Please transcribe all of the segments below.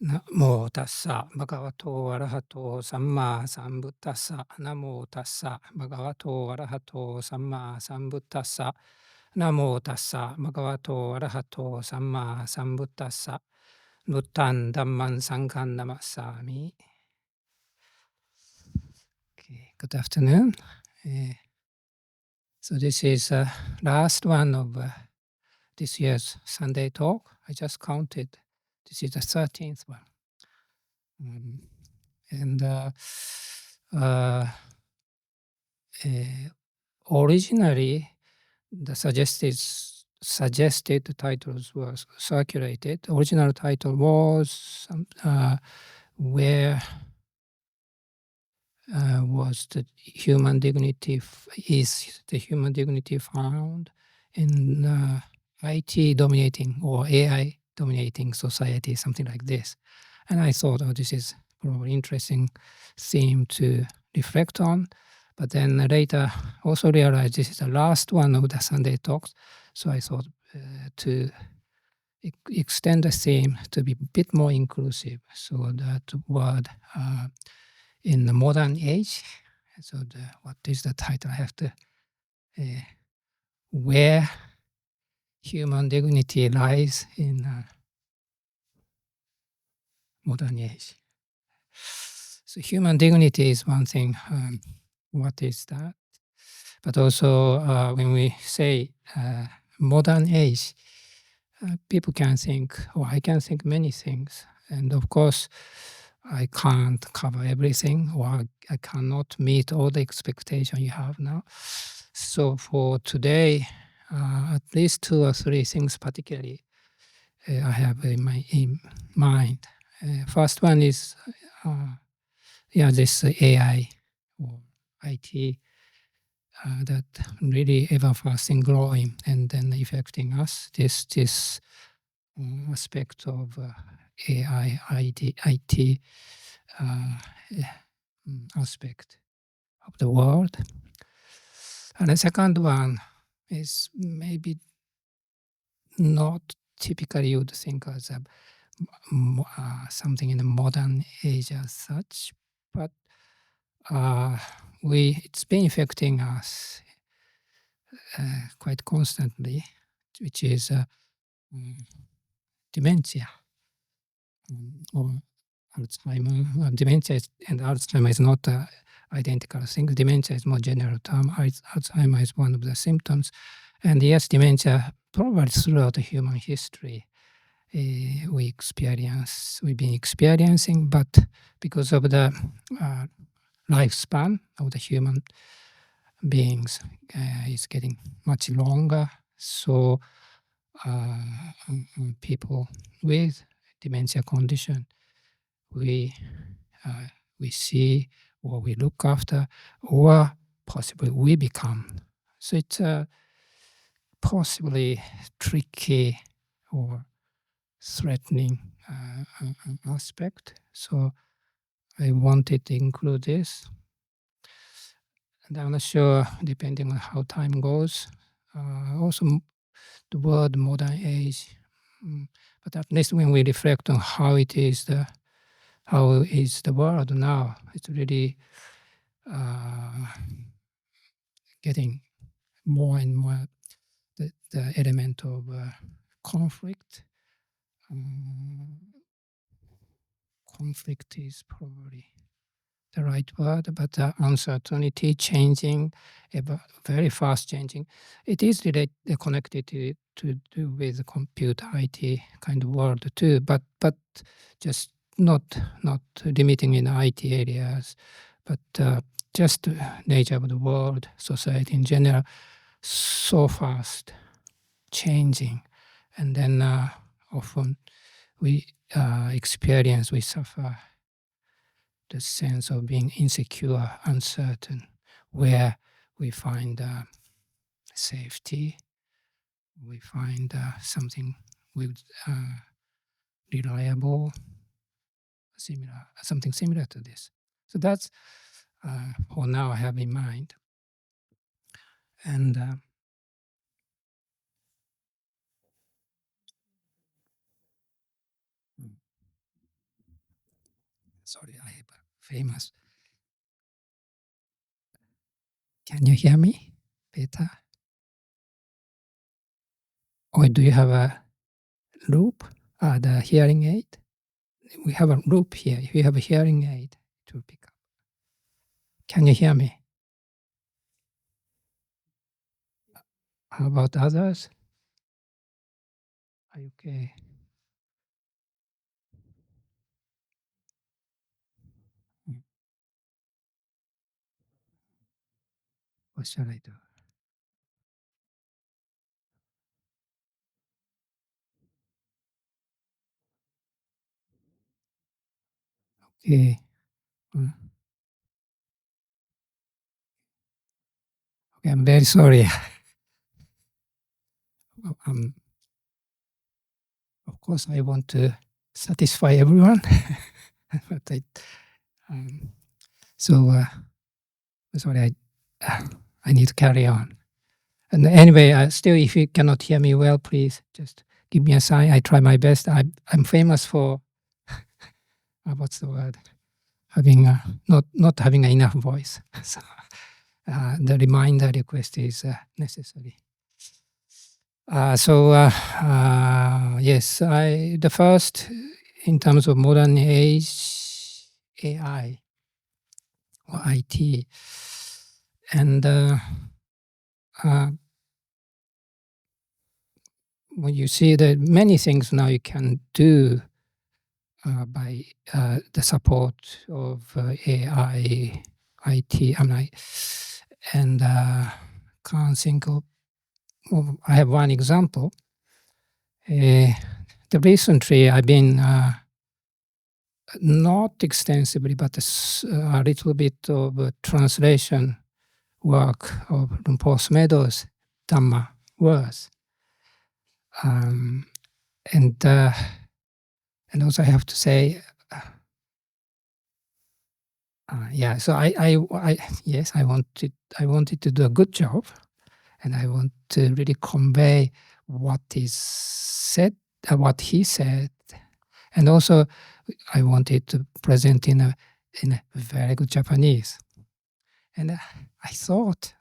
なもタッサバガワトアラハトサンマサンブッタッサナモタッサバガワトアラハトサンマサンブッタッサナモタッサバガワトアラハトサンマサンブッタッサブッタンダンマンサンカンナマッサーミ。Good afternoon. So this is last one of this year's Sunday talk. I just counted. This is the 13th one. And originally, the suggested titles were circulated. The original title was where was the human dignity is the human dignity found in IT dominating or AI dominating society, something like this. And I thought, oh, this is probably interesting theme to reflect on. But then later also realized this is the last one of the Sunday talks. So I thought to extend the theme to be a bit more inclusive. So that word in the modern age. So what is the title? I have to where human dignity lies in modern age. So human dignity is one thing. What is that? But also when we say modern age, people can think, or I can think many things. And of course, I can't cover everything, or I cannot meet all the expectation you have now. So for today, at least 2 or 3 things particularly I have in mind. First one is this AI or IT that really ever fast and growing and then affecting us. This aspect of AI, IT aspect of the world. And the second one is maybe not typically you would think as something in the modern age as such, but it's been affecting us quite constantly, which is dementia or Alzheimer. Dementia and Alzheimer is not identical thing. Dementia is more general term. Alzheimer is one of the symptoms. And yes, dementia probably throughout the human history we've been experiencing, but because of the lifespan of the human beings is getting much longer, so people with dementia condition we see or we look after or possibly we become. So it's a possibly tricky or threatening aspect. So I wanted to include this. And I'm not sure, depending on how time goes, also the word modern age, but at least when we reflect on how is the world now, it's really getting more and more the element of conflict. Conflict is probably the right word, but uncertainty, changing, very fast changing. It is connected to do with the computer IT kind of world too, but just not limiting in IT areas, but just nature of the world, society in general, so fast changing, and then often we suffer the sense of being insecure, uncertain, where we find safety, we find something with reliable, something similar to this. So that's for now I have in mind. And Sorry, I have a famous. Can you hear me better? Or do you have a loop? The hearing aid? We have a loop here. If you have a hearing aid to pick up. Can you hear me? How about others? Are you okay? What shall I do? Okay. Okay, I'm very sorry. Of course, I want to satisfy everyone, but sorry, I need to carry on. And anyway, still, if you cannot hear me well, please just give me a sign. I try my best. I'm famous for what's the word? Having not having enough voice. So the reminder request is necessary. Yes, the first in terms of modern age AI or IT, and when you see that many things now you can do by the support of AI, IT, and can't think of. Well, I have one example. Recently, I've been not extensively, but a little bit of translation work of Lumpur Meadows' Dhamma words. And also I have to say, so yes, I wanted to do a good job, and I want to really convey what is said, what he said, and also I wanted to present in a very good Japanese. And I thought,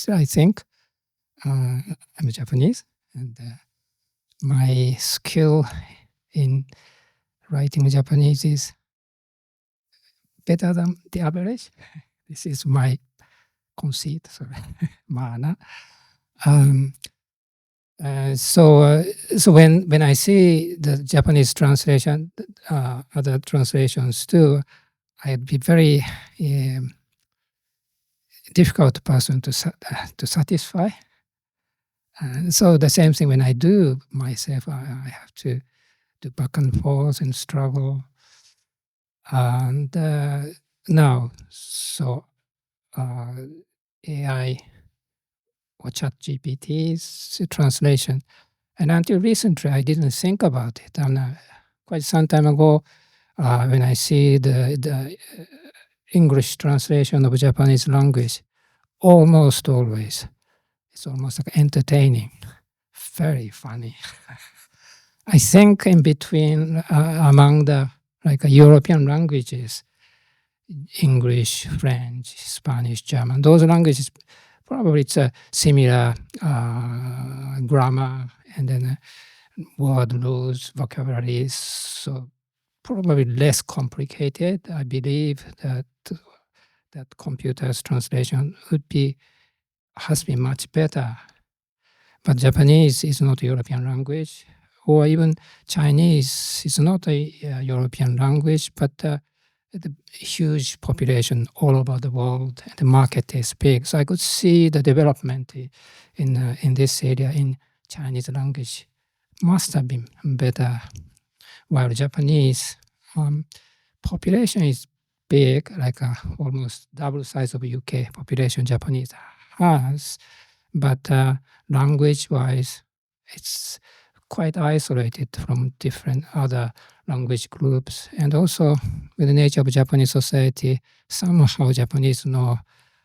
I think I'm Japanese, and my skill in writing Japanese is better than the average. This is my conceit, sorry, mana. So when I see the Japanese translation, other translations too, I'd be very difficult person to satisfy. And so the same thing when I do myself, I have to do back and forth and struggle. And now, so AI or ChatGPT's translation, and until recently, I didn't think about it. And quite some time ago, when I see the English translation of Japanese language, almost always, it's almost like entertaining, very funny. I think in between, among the European languages, English, French, Spanish, German, those languages, probably it's a similar grammar and then word rules, vocabularies, so probably less complicated. I believe that computer's translation has been much better. But Japanese is not a European language, or even Chinese is not a European language, but the huge population all over the world, and the market is big. So I could see the development in this area in Chinese language must have been better, while Japanese population is big, like almost double size of UK population Japanese has, but language-wise, it's quite isolated from different other language groups. And also, with the nature of Japanese society, somehow Japanese know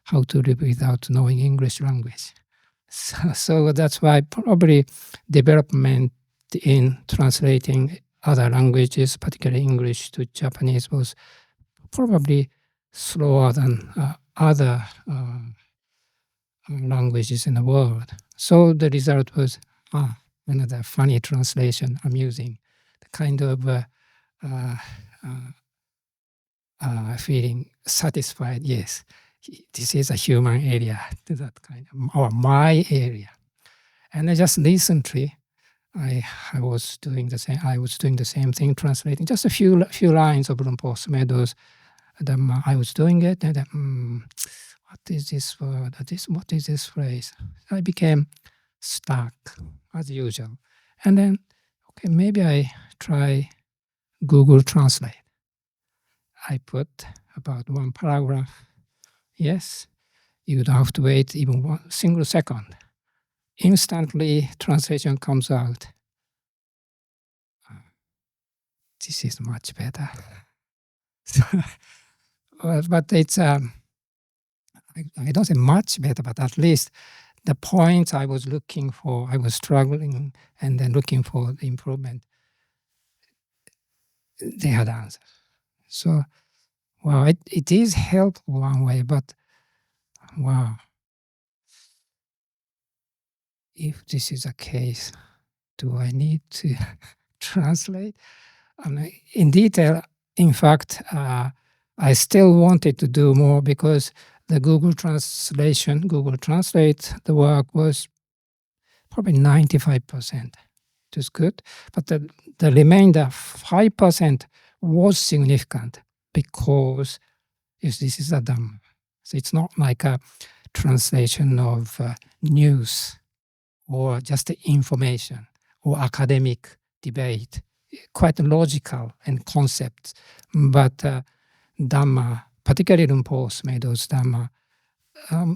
how to live without knowing English language. So that's why probably development in translating other languages, particularly English to Japanese, was probably slower than other languages in the world. So the result was another funny translation, amusing, the kind of uh, feeling satisfied. Yes, this is a human area, to that kind of, or my area. And I just recently, I was doing the same. I was doing the same thing, translating just a few lines of Lumpur Meadows. I was doing it, and what is this word? What is this phrase? I became stuck as usual, and then okay, maybe I try Google Translate. I put about one paragraph. Yes, you don't have to wait even one single second. Instantly, translation comes out. This is much better. But it's I don't say much better, but at least the points I was looking for, I was struggling and then looking for the improvement, they had answers. So, wow, it is helpful one way, but wow, if this is a case, do I need to translate? In detail, in fact, I still wanted to do more because the Google Translate, the work was probably 95%. It was good, but the remainder 5% was significant because this is a Dhamma. So it's not like a translation of news or just information or academic debate, quite logical and concepts. But Dhamma, particularly Lumpur Meadows Dhamma,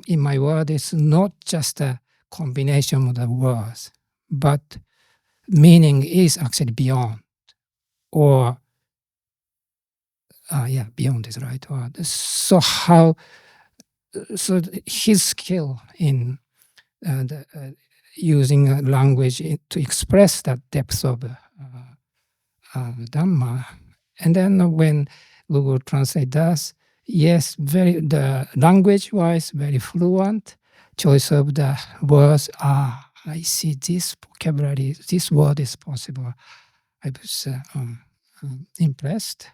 in my word, it's not just a combination of the words, but meaning is actually beyond, or beyond is the right word. So his skill in using language to express that depth of Dhamma, and then when Google Translate does, yes, the language-wise very fluent, choice of the words. I see this vocabulary, this word is possible. I was impressed,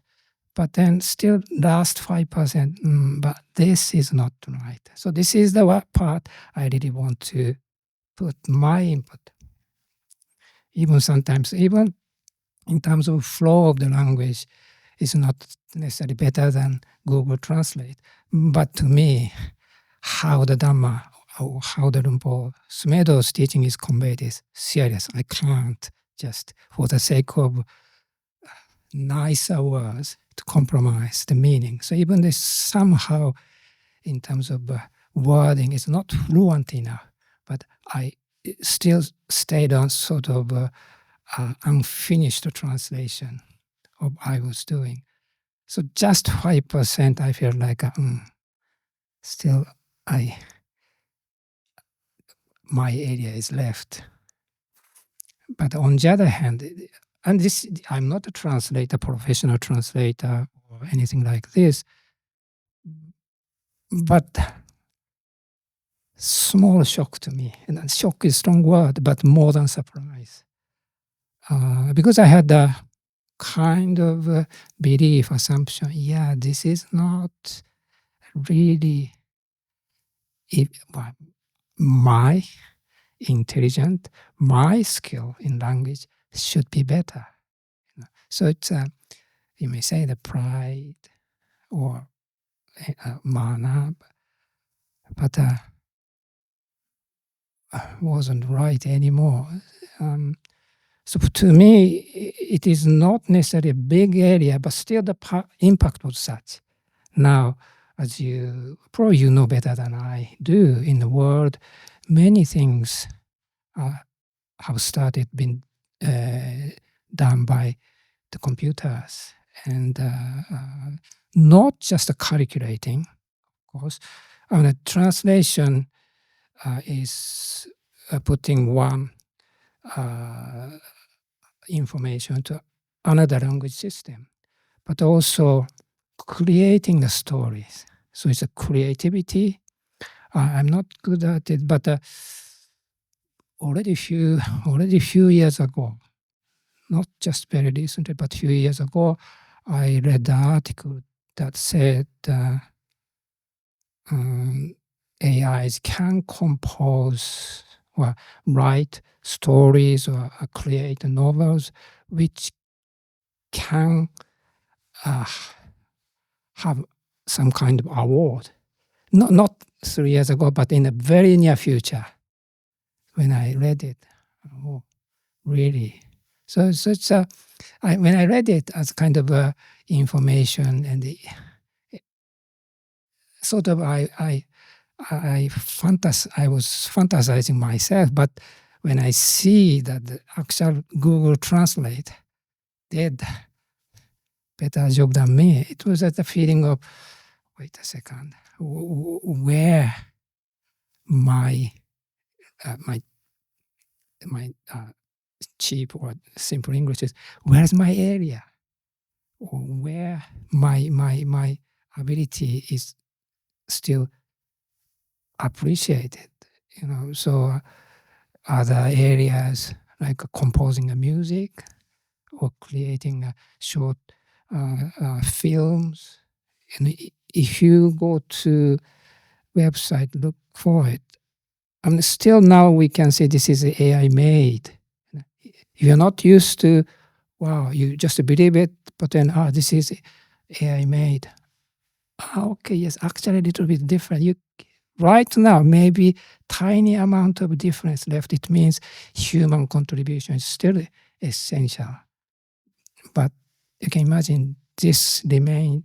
but then still last 5%. But this is not right. So this is the part I really want to put my input. Even sometimes, even in terms of flow of the language, is not necessarily better than Google Translate. But to me, how the Dhamma or how the Lumpur Meadows teaching is conveyed is serious. I can't just, for the sake of nicer words, to compromise the meaning. So even this somehow, in terms of wording, is not fluent enough, but I still stayed on sort of unfinished translation of I was doing. So just 5%, I feel like still my area is left. But on the other hand, and this, I'm not a translator, professional translator or anything like this, but small shock to me. And shock is a strong word, but more than surprise. Because I had a kind of belief, assumption, this is not really my intelligent, my skill in language should be better. So it's, you may say, the pride or mana, but wasn't right anymore. So to me, it is not necessarily a big area, but still the impact was such. Now, as you probably know better than I do in the world, many things have started being done by the computers, and not just calculating, of course. Translation is putting one information to another language system, but also creating the stories. So it's a creativity. I'm not good at it, but already few years ago, not just very recently, but few years ago, I read the article that said AIs can compose or write stories or create novels which can have some kind of award. Not 3 years ago, but in the very near future, when I read it. Oh, really? So it's when I read it as kind of information and sort of I was fantasizing myself, but when I see that the actual Google Translate did better job than me, it was at the feeling of, wait a second, where my cheap or simple English is, where's my area, or where my ability is still appreciated, So other areas like composing a music or creating short films. And if you go to website, look for it. Still now we can say this is AI made. If you're not used to, wow, you just believe it, but then, this is AI made. Okay, yes, actually a little bit different. Right now, maybe tiny amount of difference left. It means human contribution is still essential. But you can imagine this remaining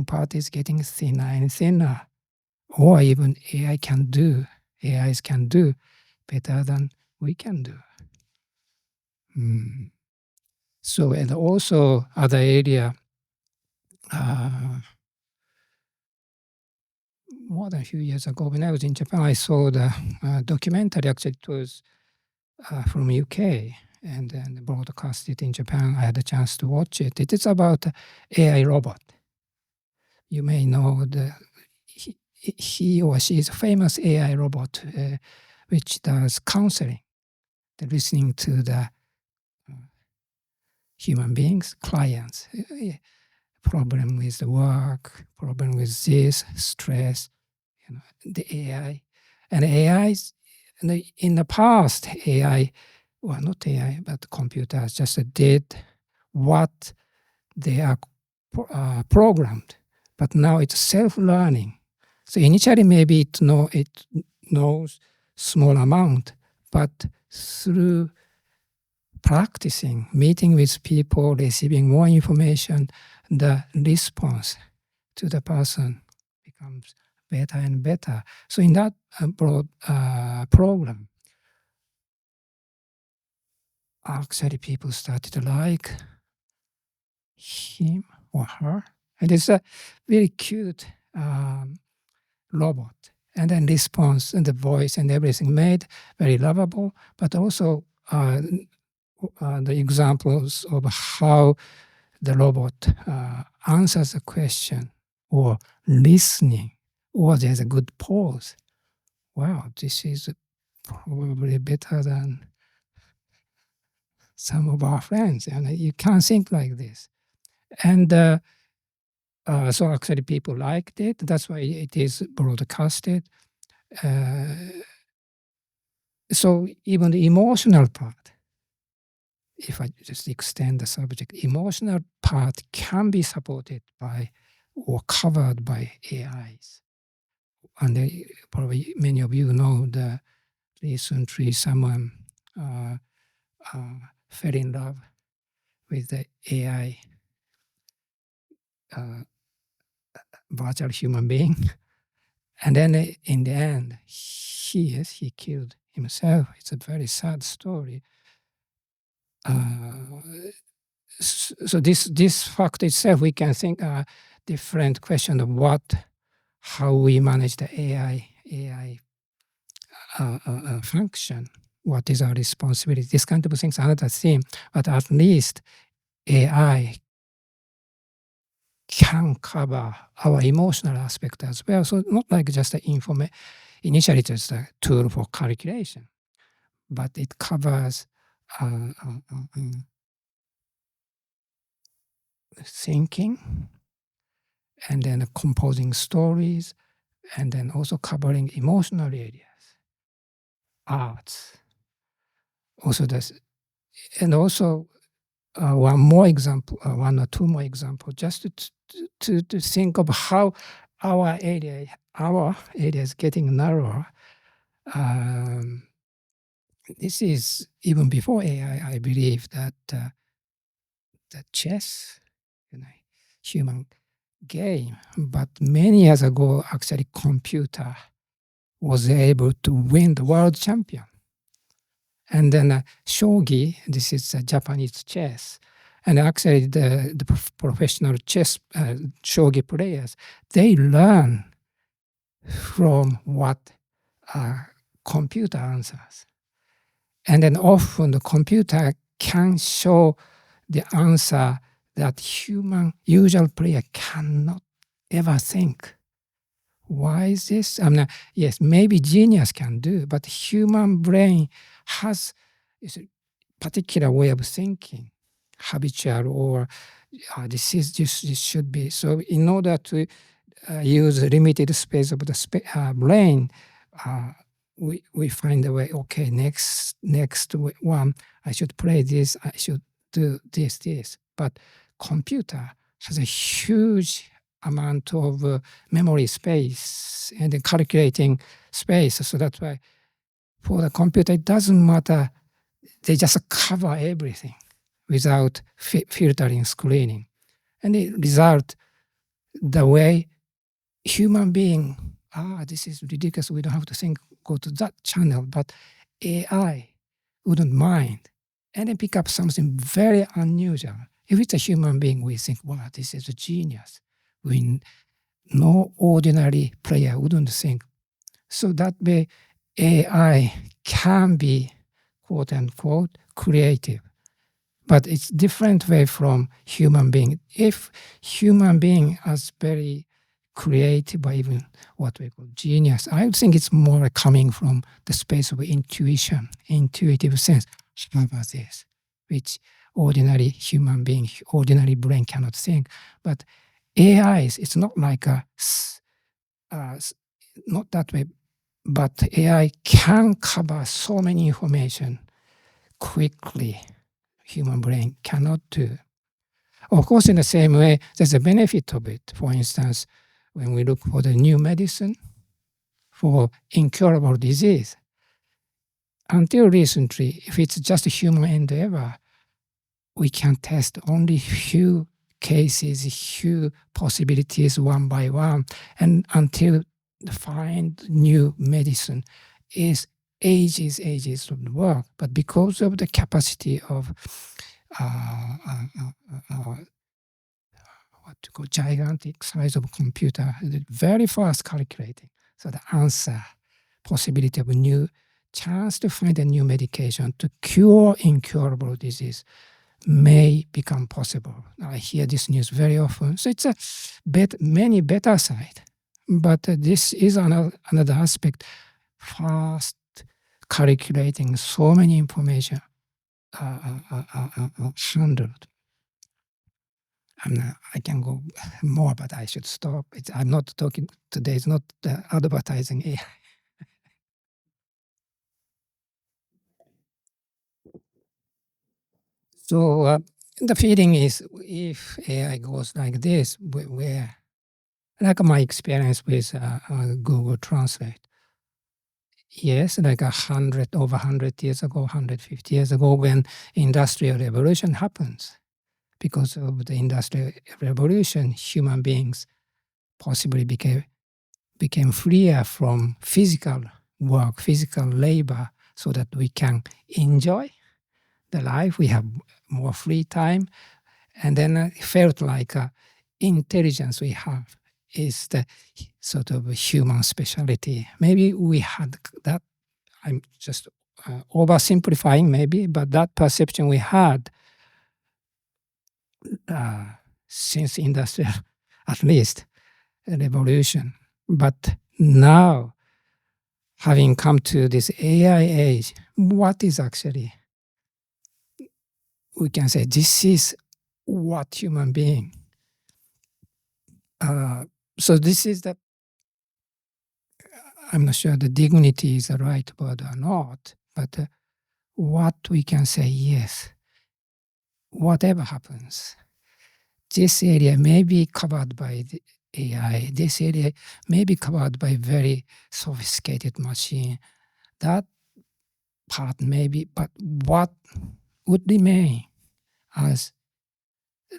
part is getting thinner and thinner. Or even AIs can do better than we can do. So, and also other area, more than a few years ago, when I was in Japan, I saw the documentary. Actually, it was from UK and then broadcasted in Japan. I had a chance to watch it. It is about AI robot. You may know he or she is a famous AI robot which does counseling, listening to the human beings, clients, problem with the work, problem with this, stress, the AI. And AIs, in the past, AI, well, not AI, but computers just did what they are programmed. But now it's self-learning. So initially, maybe it knows small amount, but through practicing, meeting with people, receiving more information, the response to the person becomes better and better. So in that broad program, actually people started to like him or her. And it's a very cute robot. And then response and the voice and everything made very lovable, but also the examples of how the robot answers a question or listening, or there's a good pause. Wow, this is probably better than some of our friends. And you can't think like this. And so actually people liked it. That's why it is broadcasted. So even the emotional part, if I just extend the subject, emotional part can be supported by or covered by AIs. And probably many of you know that recently someone fell in love with the AI virtual human being. And then in the end, he killed himself. It's a very sad story. So this fact itself, we can think a different question of how we manage the AI function. What is our responsibility? This kind of things, another theme. But at least AI can cover our emotional aspect as well. So not like just initially just a tool for calculation, but it covers uh, uh, uh, uh, thinking, and then composing stories, and then also covering emotional areas, arts. Also this, and also one more example, one or two more examples, just to think of how our area is getting narrower. Um, this is even before AI. I believe that the chess, you know, human game, but many years ago, actually, computer was able to win the world champion. And then shogi, this is Japanese chess. And actually, the professional chess shogi players, they learn from what computer answers. And then often the computer can show the answer that human usual player cannot ever think. Why is this? I mean, yes, maybe genius can do, but human brain has a particular way of thinking, habitual, or this should be. So in order to use limited space of the brain, we find a way. Okay, next one, I should play this. I should do this. But computer has a huge amount of memory space and then calculating space. So that's why for the computer it doesn't matter. They just cover everything without filtering, screening, and it result the way human being, this is ridiculous, we don't have to think, go to that channel, but AI wouldn't mind, and then pick up something very unusual. If it's a human being, we think, wow, this is a genius. No ordinary player wouldn't think. So that way, AI can be, quote unquote, creative. But it's different way from human being. If human being is very creative or even what we call genius, I would think it's more coming from the space of intuition, intuitive sense. How about this? Which ordinary human being, ordinary brain cannot think. But AI, it's not like not that way, but AI can cover so many information quickly. Human brain cannot do. Of course, in the same way, there's a benefit of it. For instance, when we look for the new medicine for incurable disease, until recently, if it's just a human endeavor, we can test only few cases, few possibilities one by one, and until find new medicine is ages of work. But because of the capacity of what to call gigantic size of computer, very fast calculating. So the answer, possibility of a new chance to find a new medication to cure incurable disease may become possible. I hear this news very often. So it's a many better side. But this is another aspect, fast calculating so many information handled. I can go more, but I should stop. I'm not talking today. It's not advertising AI. So the feeling is, if AI goes like this, where like my experience with Google Translate. Yes, like over 100 years ago, 150 years ago, when Industrial Revolution happens, because of the Industrial Revolution, human beings possibly became freer from physical work, physical labor, so that we can enjoy the life. We have more free time, and then it felt like intelligence we have is the sort of human specialty. Maybe we had that. I'm just oversimplifying, maybe, but that perception we had since industrial at least a revolution. But now, having come to this AI age, what is actually, we can say this is what human being. So this is the, I'm not sure the dignity is the right word or not, but what we can say, yes, whatever happens, this area may be covered by the AI, this area may be covered by very sophisticated machine, that part maybe, but what would remain as,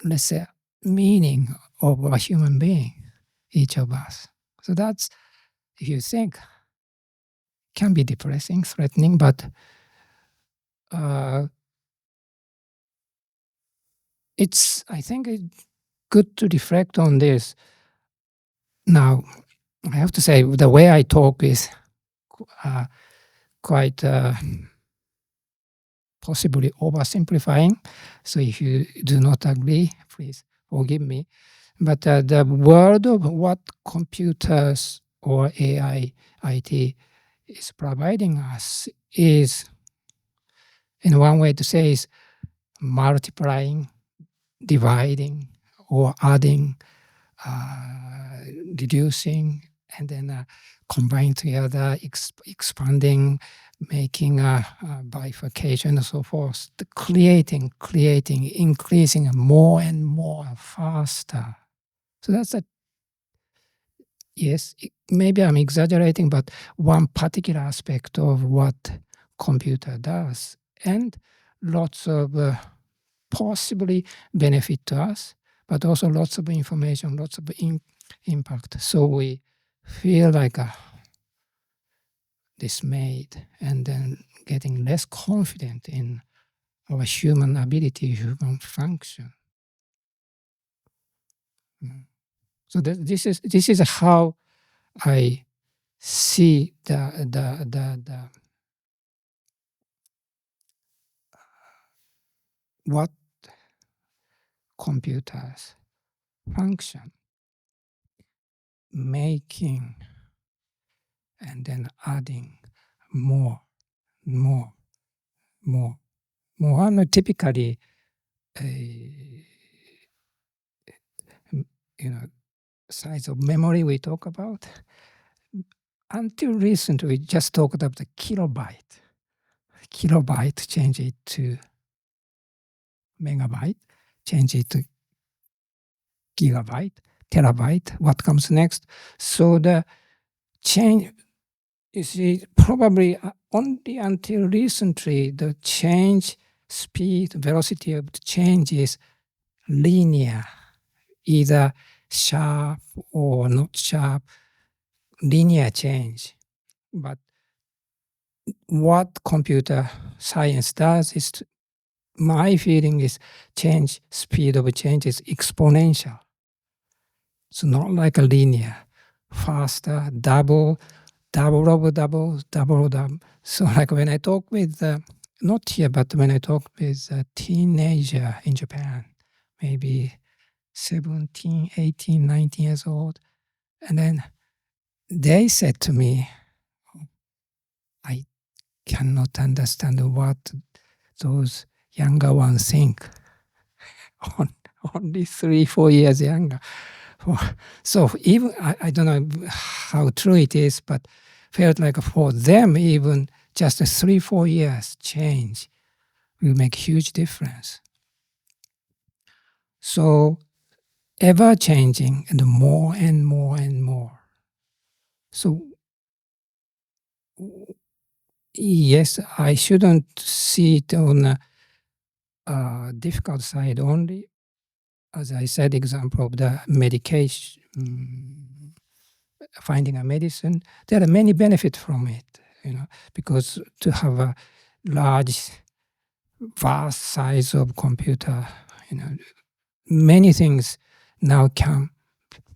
let's say, meaning of a human being, each of us. So that's, if you think, can be depressing, threatening, but it's, I think it's good to reflect on this. Now, I have to say, the way I talk is quite possibly oversimplifying. So if you do not agree, please forgive me. But the world of what computers or AI, IT is providing us is, in one way to say, is multiplying, dividing, or adding, reducing, and then combining together, expanding, making a bifurcation and so forth, creating, increasing more and more faster. So that's a, yes, maybe I'm exaggerating, but one particular aspect of what computer does, and lots of possibly benefit to us, but also lots of information, lots of impact. So we feel like dismayed and then getting less confident in our human ability, human function. So this is how I see the what computers function, making and then adding more. And typically, size of memory we talk about. Until recently, we just talked about the kilobyte. Kilobyte, change it to megabyte, change it to gigabyte, terabyte. What comes next? So the change, you see, probably only until recently, the change speed, velocity of the change is linear, either sharp or not sharp, linear change. But what computer science does is, my feeling is, change, speed of change is exponential. So not like a linear, faster, double. So like when I talk with, not here, but when I talk with a teenager in Japan, maybe 17, 18, 19 years old, and then they said to me, I cannot understand what those younger ones think. Only 3-4 years younger. So even, I don't know how true it is, but felt like for them, even just a 3-4 years change will make huge difference. So ever changing and more and more and more. So yes, I shouldn't see it on a difficult side only. As I said, example of the medication, finding a medicine, there are many benefits from it, because to have a large, vast size of computer, many things now can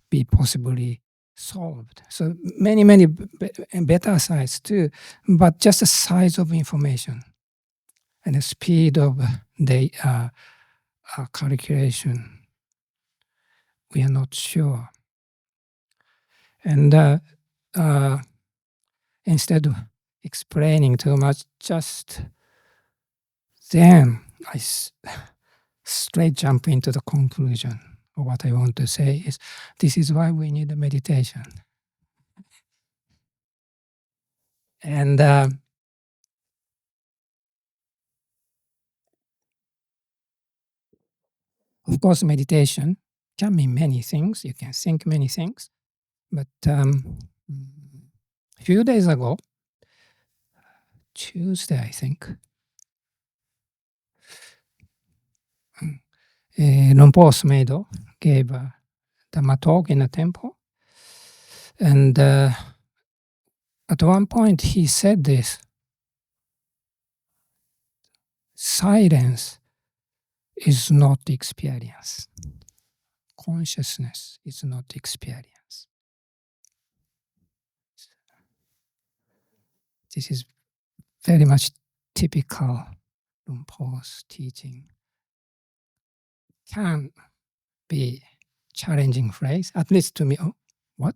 be possibly solved. So many better size too, but just the size of information and the speed of the calculation we are not sure. And instead of explaining too much, just then I straight jump into the conclusion. Or what I want to say is, this is why we need a meditation. And of course, meditation can mean many things. You can think many things. But a few days ago, Tuesday, I think, Lumpur Smedo gave a Dhamma talk in a temple. And at one point he said this: silence is not experience. Consciousness is not experience. This is very much typical Lumpur's teaching. Can be challenging phrase, at least to me. Oh, what?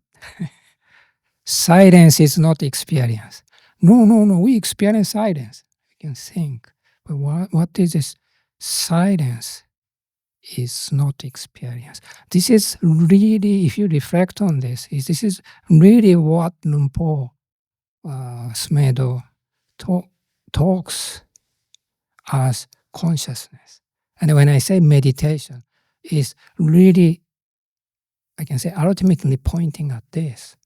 Silence is not experience. No, we experience silence. We can think. But what is this? Silence is not experience. This is really, if you reflect on this is really what Lumpur Smedo talks as consciousness. And when I say meditation, is really, I can say, ultimately pointing at this.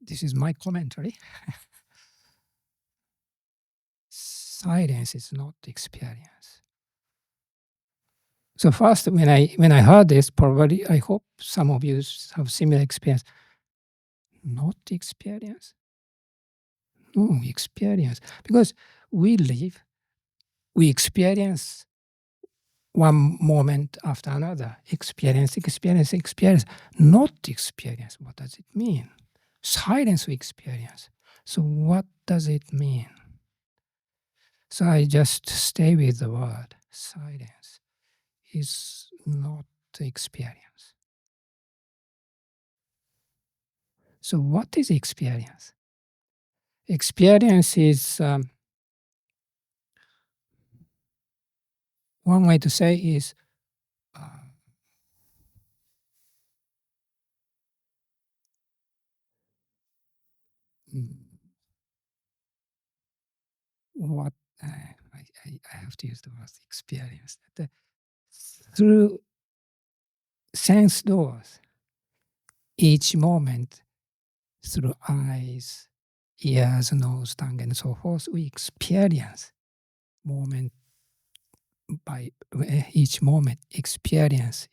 This is my commentary. Silence is not experience. So first, when I heard this, probably I hope some of you have similar experience. Not experience? No, experience. Because we live, we experience one moment after another. Experience. Not experience. What does it mean? Silence we experience. So what does it mean? So I just stay with the word. Silence is not experience. So what is experience? Experience is, one way to say is, what I have to use the word experience. Through sense doors, each moment, through eyes, ears, nose, tongue, and so forth, we experience moment by each moment. Experience.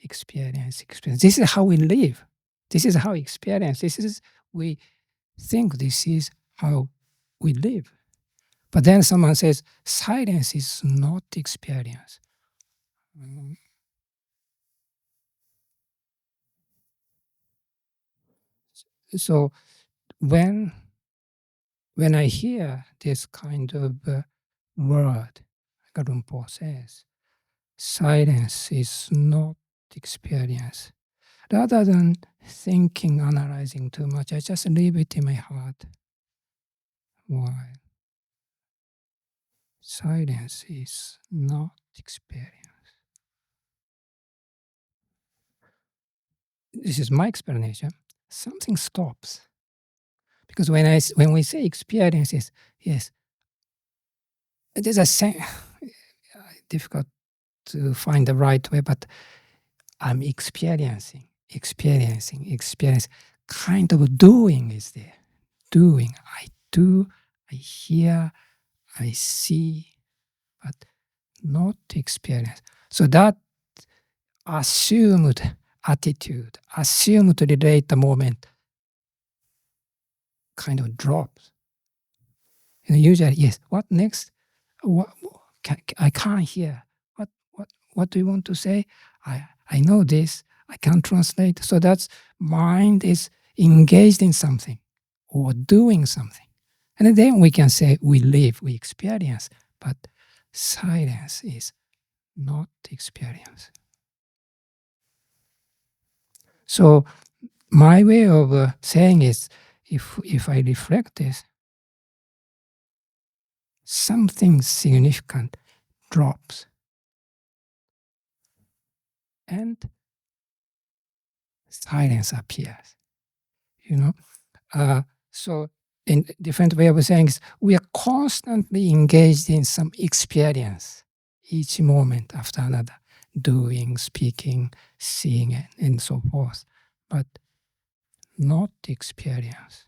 This is how we live. This is how we experience. We think this is how we live. But then someone says, silence is not experience. So when I hear this kind of word, like Lumpur says, silence is not experience. Rather than thinking, analyzing too much, I just leave it in my heart. Why? Silence is not experience. This is my explanation. Something stops. Because when we say experiences, yes, it is difficult to find the right way, but I'm experiencing. Kind of doing is there. Doing. I do, I hear, I see, but not experience. So that assumed attitude, assumed relate the moment kind of drops. And usually, yes, what next? I can't hear. What do you want to say? I know this. I can't translate. So that's mind is engaged in something or doing something. And then we can say we live, we experience. But silence is not experience. So my way of saying is, if I reflect this, something significant drops, and silence appears. You know, so in different way of saying is, we are constantly engaged in some experience, each moment after another, doing, speaking, seeing, and so forth, but not experience.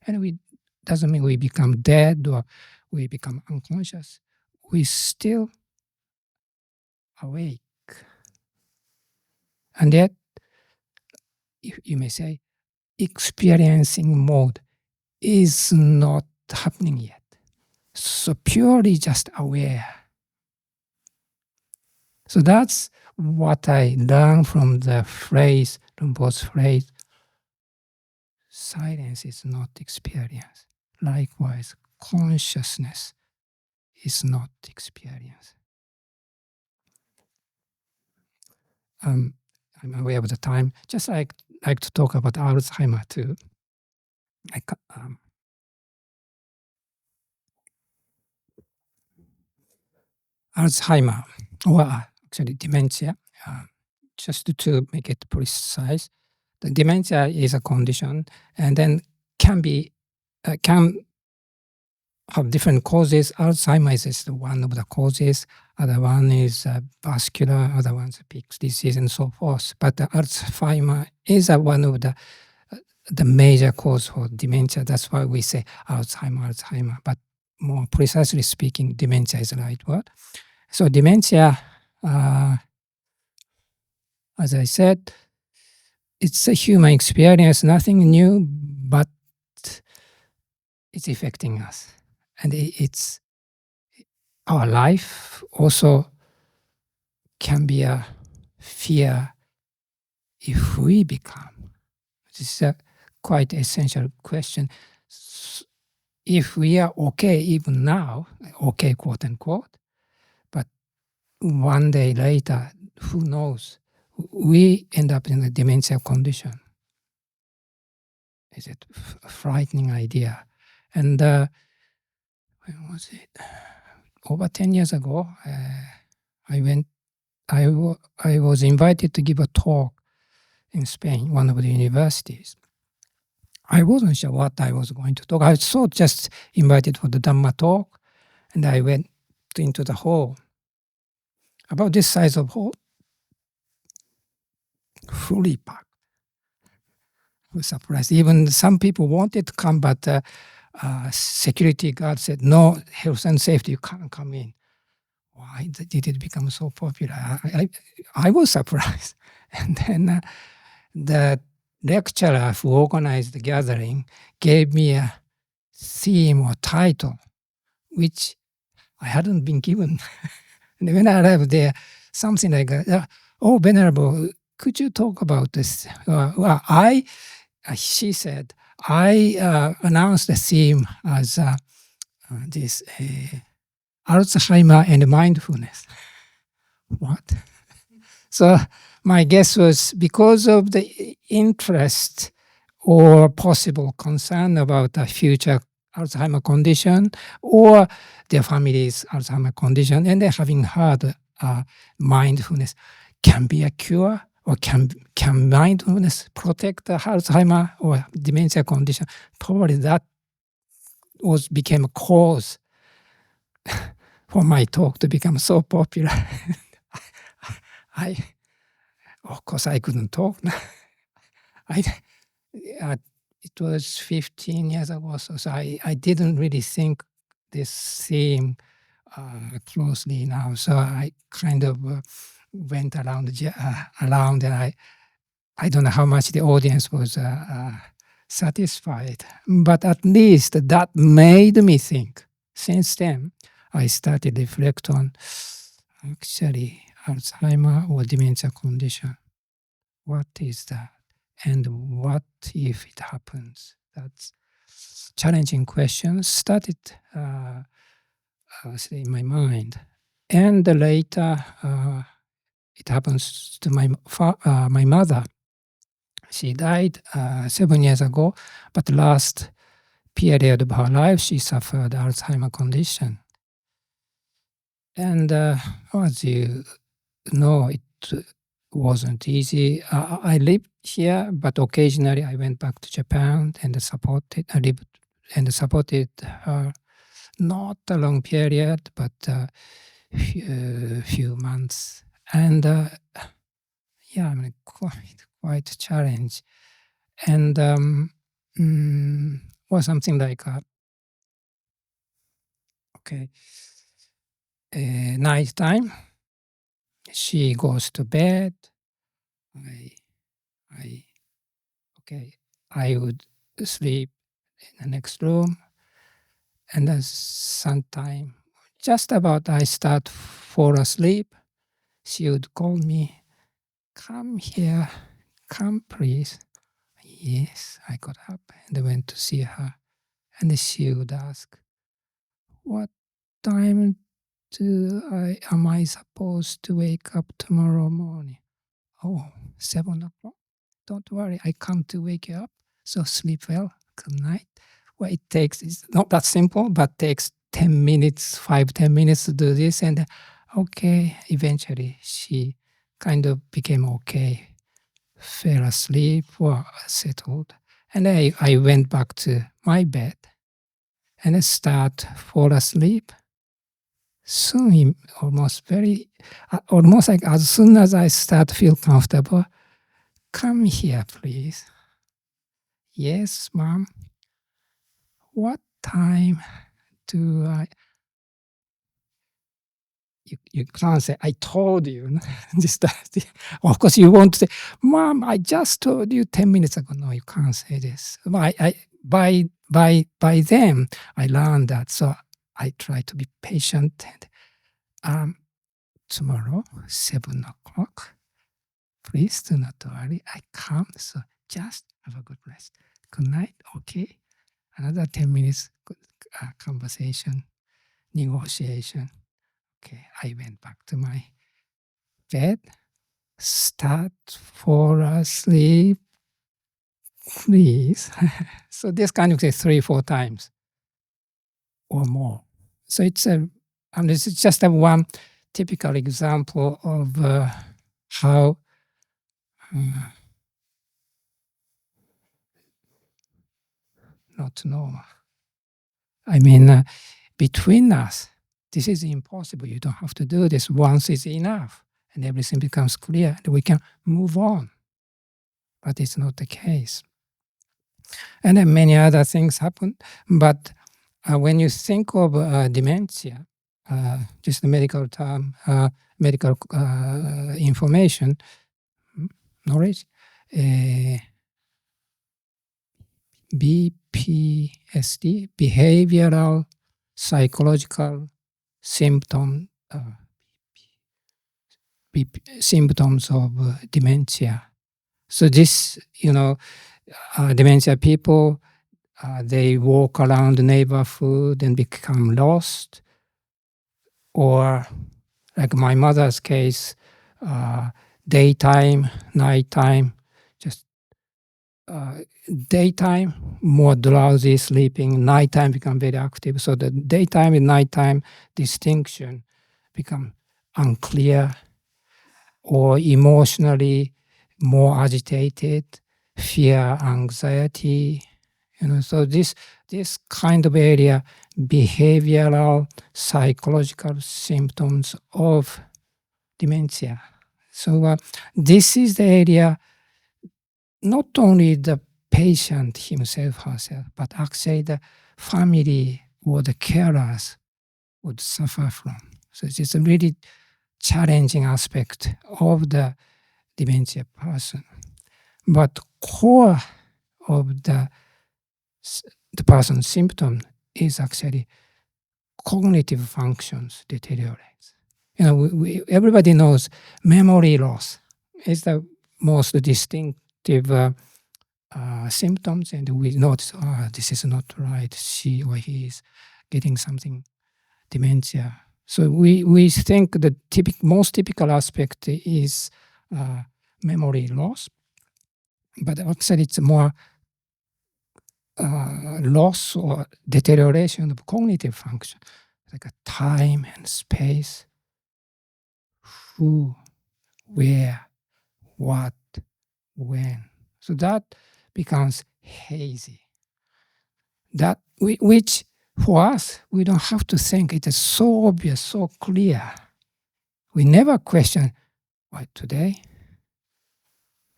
And we doesn't mean we become dead or we become unconscious. We still awake. And yet, you may say, experiencing mode is not happening yet. So purely just aware. So that's what I learned from the phrase, Rinpoche's phrase, silence is not experience. Likewise, consciousness is not experience. I'm aware of the time. Just like to talk about Alzheimer too. Like, Alzheimer, or actually dementia. Just to make it precise, the dementia is a condition, and then can have different causes. Alzheimer's is one of the causes. Other one is vascular. Other one's Pick's disease, and so forth. But Alzheimer is one of the major cause for dementia. That's why we say Alzheimer. But more precisely speaking, dementia is the right word. So dementia, as I said, it's a human experience, nothing new, but it's affecting us. And it's our life also can be a fear if we become. This is a quite essential question. If we are okay even now, okay, quote unquote, but one day later, who knows, we end up in a dementia condition. Is it a frightening idea? And when was it? Over 10 years ago, I was invited to give a talk in Spain, one of the universities. I wasn't sure what I was going to talk. I was just invited for the Dhamma talk, and I went into the hall. About this size of hall, fully packed. I was surprised. Even some people wanted to come, but security guard said, no, health and safety, you can't come in. Why did it become so popular? I was surprised. And then the lecturer who organized the gathering gave me a theme or title, which I hadn't been given. And when I arrived there, something like, oh, Venerable, could you talk about this? She said, I announced the theme as this Alzheimer and mindfulness. What? So my guess was because of the interest or possible concern about the future Alzheimer condition or their family's Alzheimer condition, and then having heard mindfulness can be a cure, or can mindfulness protect the Alzheimer or dementia condition? Probably that became a cause for my talk to become so popular. Of course, I couldn't talk. It was 15 years ago, so I didn't really think this theme closely now. So I kind of went around, and I don't know how much the audience was satisfied, but at least that made me think. Since then, I started to reflect on actually Alzheimer or dementia condition. What is that? And what if it happens? That's challenging question. Started in my mind. And later, it happens to my mother. She died 7 years ago, but last period of her life, she suffered Alzheimer's condition. And as you know, it wasn't easy. I lived here, but occasionally I went back to Japan and supported her. Not a long period, but few months. And yeah, I mean, quite a challenge. And was something like night time. She goes to bed. I would sleep in the next room, and then sometime, just about I start fall asleep, she would call me, "Come here, come please." Yes, I got up and went to see her, and she would ask, "What time am I supposed to wake up tomorrow morning?" "Oh, 7 o'clock. Don't worry, I come to wake you up. So sleep well. Good night." Well, it's not that simple, but takes 10 minutes, 5-10 minutes to do this. And okay, eventually she kind of became okay, fell asleep or settled. And I went back to my bed and I fall asleep. Soon, almost like as soon as I start feel comfortable, "Come here, please." "Yes, mom." "What time do I..." You can't say, "I told you." Of course, you want to say, "Mom, I just told you 10 minutes ago." No, you can't say this. By then, I learned that. So I try to be patient. And, tomorrow, 7 o'clock, please do not worry. I come. So just have a good rest. Good night. Okay. Another 10 minutes conversation, negotiation. Okay, I went back to my bed, fall asleep, please. So this kind of say 3-4 times or more. So this is just one typical example of how not normal. I mean, between us, this is impossible. You don't have to do this. Once is enough, and everything becomes clear, and we can move on. But it's not the case. And then many other things happen. But when you think of dementia, just the medical term, medical information, knowledge, BPSD, behavioral psychological symptoms of dementia. So this, dementia people, they walk around the neighborhood and become lost. Or like my mother's case, daytime, nighttime, just daytime, more drowsy, sleeping, nighttime become very active. So the daytime and nighttime distinction become unclear, or emotionally more agitated, fear, anxiety. So this kind of area, behavioral, psychological symptoms of dementia. So this is the area not only the patient himself, herself, but actually the family or the carers would suffer from. So it's a really challenging aspect of the dementia person. But core of the person's symptom is actually cognitive functions deteriorates. Everybody knows memory loss is the most distinctive symptoms, and we notice, this is not right. She or he is getting something, dementia. So we think the most typical aspect is memory loss, but actually it's more loss or deterioration of cognitive function, like a time and space, who, where, what, when. So that becomes hazy. That which for us, we don't have to think. It is so obvious, so clear. We never question, why today?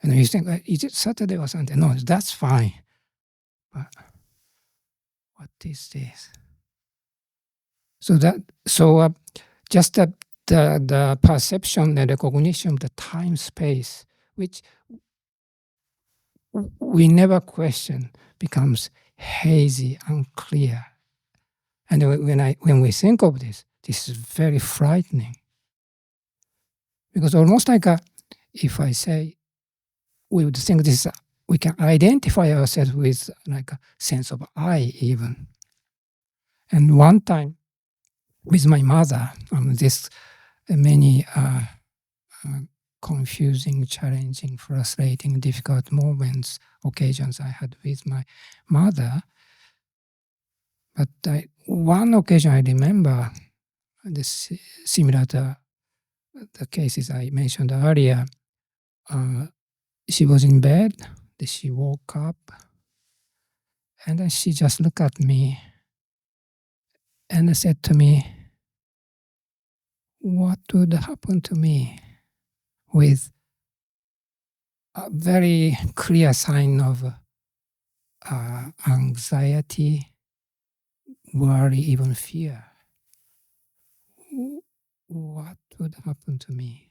And you think, is it Saturday or Sunday? No, that's fine. But what is this? So just the perception and recognition of the time space, which we never question, becomes hazy, unclear. And when we think of this is very frightening. Because almost like if I say, we would think this, we can identify ourselves with like a sense of I even. And one time with my mother, this many confusing, challenging, frustrating, difficult moments, occasions I had with my mother. But one occasion I remember, this similar to the cases I mentioned earlier. She was in bed, she woke up, and then she just looked at me and said to me, what would happen to me, with a very clear sign of anxiety, worry, even fear. What would happen to me?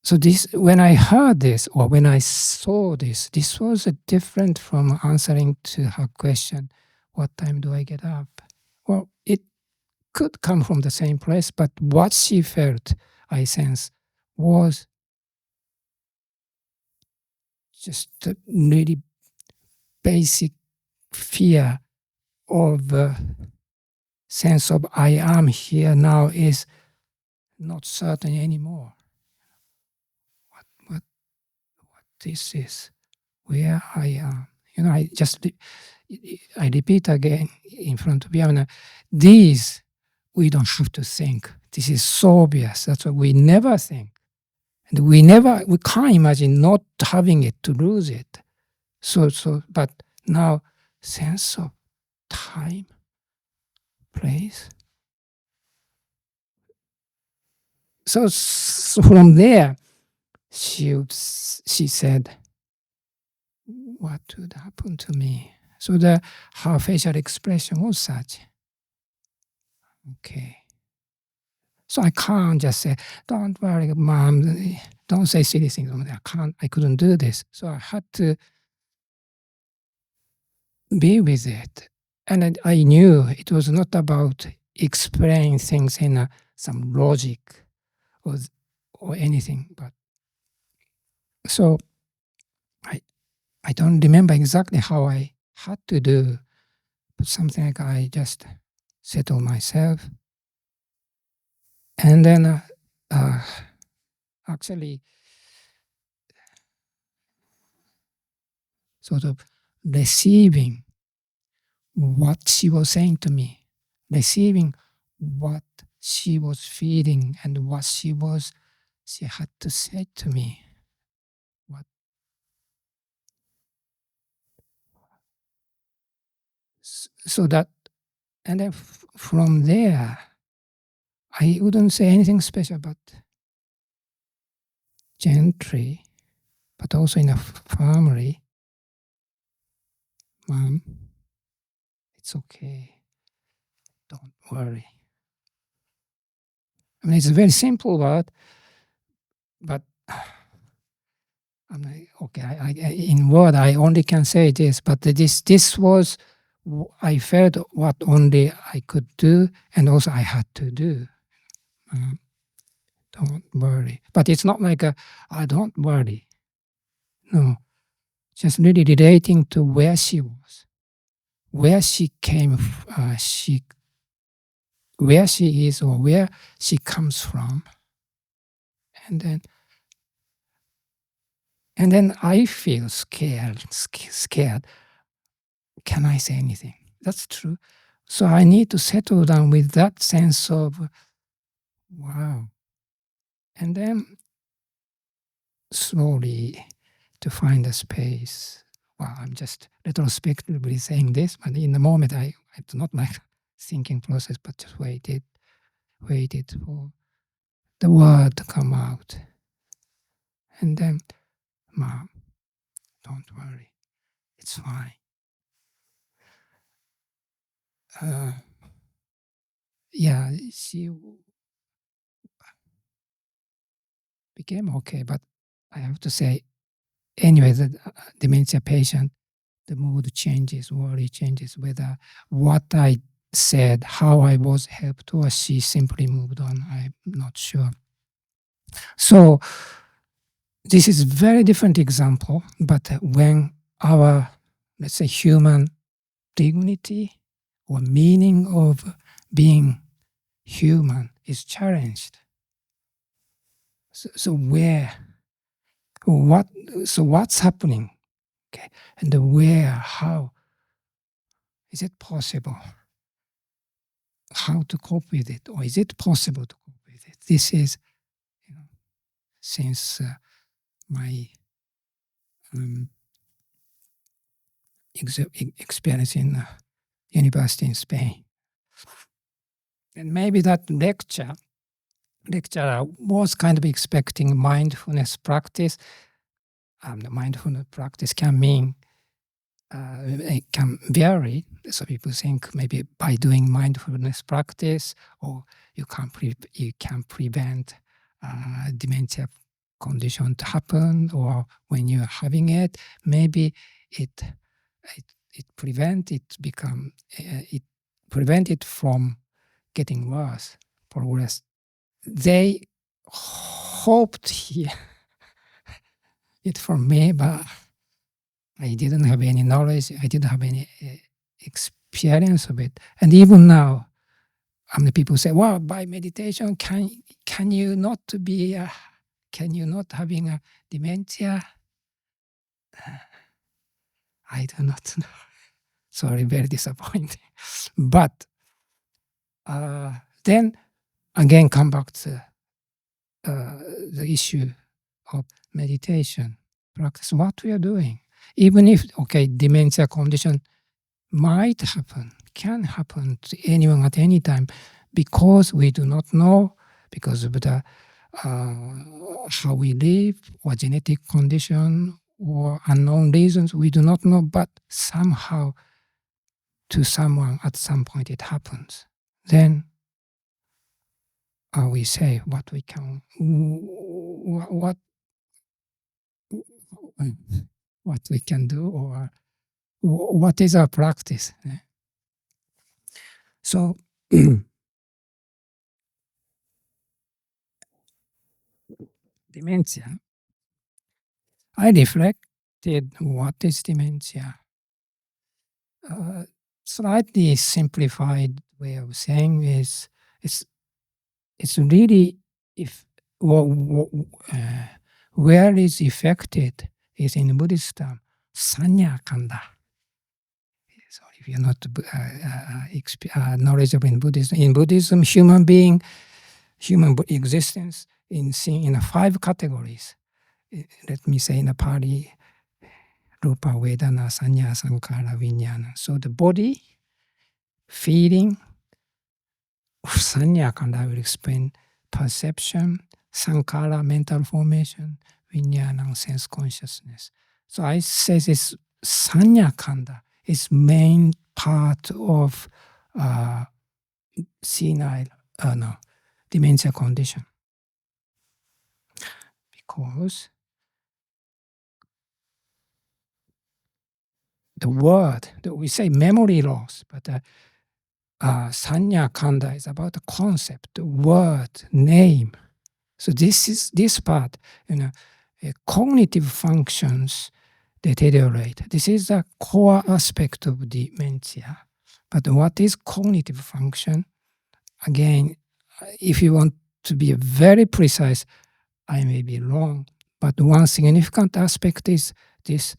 So this, when I heard this, or when I saw this was different from answering to her question, what time do I get up? Well, it could come from the same place, but what she felt, I sense, was just a really basic fear of sense of I am here now is not certain anymore. What this is, where I am. I repeat again in front of you. These we don't have to think. This is so obvious. That's why we never think, and we can't imagine not having it, to lose it. But now, sense of time, place. So from there, she said, what would happen to me? So her facial expression was such. Okay. So I can't just say, don't worry, mom, don't say silly things. I couldn't do this. So I had to be with it. And I knew it was not about explaining things in some logic or anything. But so I don't remember exactly how I had to do, but something like I just settle myself. And then actually sort of receiving what she was saying to me, receiving what she was feeling and what she had to say to me. So that, and then from there, I wouldn't say anything special, but gently, but also in a family, mom, it's okay, don't worry. I mean, it's a very simple word, but I'm like, okay, in word, I only can say this, but this was, I felt what only I could do, and also I had to do. Don't worry. But it's not like don't worry. No, just really relating to where she was, where she came, where she is or where she comes from. And then I feel scared. Can I say anything? That's true. So I need to settle down with that sense of, wow. And then slowly to find a space. Well, I'm just retrospectively saying this, but in the moment I do not like thinking process, but just waited for the word to come out. And then, Mom, don't worry, it's fine. Yeah, she became okay, but I have to say, anyway, the dementia patient, the mood changes, worry changes, whether what I said, how I was helped, or she simply moved on, I'm not sure. So this is a very different example, but when our, let's say, human dignity or meaning of being human is challenged. So what's happening? Okay, and where, how is it possible? How to cope with it, or is it possible to cope with it? This is, since my experience in university in Spain. And maybe that lecturer was kind of expecting mindfulness practice. The mindfulness practice can mean, it can vary. So people think maybe by doing mindfulness practice, or you can prevent dementia condition to happen, or when you're having it, maybe it prevent it from getting worse, progress. They hoped it from me, but I didn't have any knowledge. I didn't have any experience of it. And even now, the people say, "Well, by meditation, can you not having a dementia?" I do not know. Sorry, very disappointing. But then again, come back to the issue of meditation practice. What we are doing, even if dementia condition might happen, can happen to anyone at any time, because we do not know, because of the how we live, or genetic condition, or unknown reasons, we do not know, but somehow to someone at some point it happens. Then we say what we can, what we can do, or what is our practice. So dementia, I reflected what is dementia. Slightly simplified way of saying is, it's really, if where is affected is in Buddhist term, sanya kanda. So if you're not knowledgeable in Buddhism, human existence is seen in 5 categories. Let me say in a Pali, rupa, vedana, sanya, sankara, vijnana. So the body, feeling, sanya kanda, I will explain, perception, sankara, mental formation, vijnana, sense consciousness. So I say this sanya kanda is main part of dementia condition. Because the word, we say memory loss, but sanya kanda is about the concept, the word, name. So this part, cognitive functions deteriorate. This is the core aspect of dementia. But what is cognitive function? again, if you want to be very precise, I may be wrong, but one significant aspect is this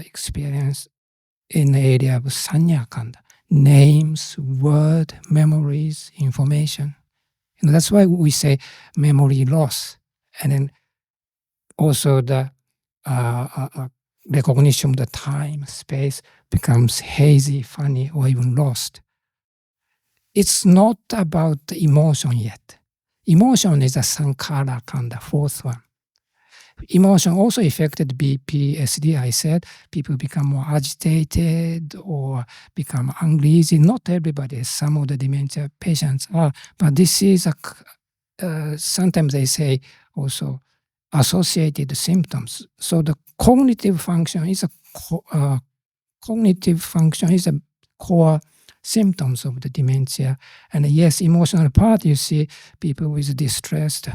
experience in the area of sanya kanda, names, word, memories, information. That's why we say memory loss, and then also the recognition of the time, space becomes hazy, funny, or even lost. It's not about the emotion yet. Emotion is a sankhara kanda, fourth one. Emotion also affected BPSD. I said people become more agitated or become uneasy. Not everybody, some of the dementia patients are, but this is sometimes they say also associated symptoms. So the cognitive function is a core symptoms of the dementia. And yes, emotional part, you see people with distressed,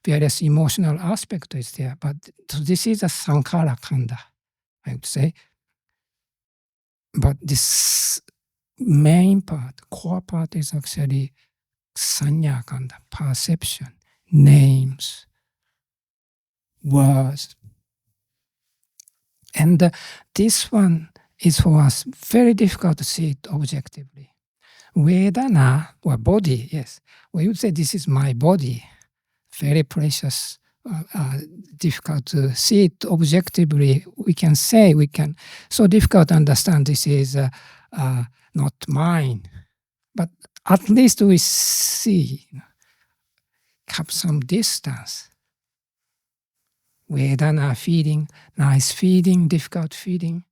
various emotional aspect is there. But this is a sankhara kanda, I would say. But this main part, core part is actually sanya kanda, perception, names, words. And this one is for us very difficult to see it objectively. Vedana, or body, yes. We would say this is my body. Very precious, difficult to see it objectively. We can say, so difficult to understand this is not mine. But at least we see, have some distance. Vedana feeling, nice feeling, difficult feeling.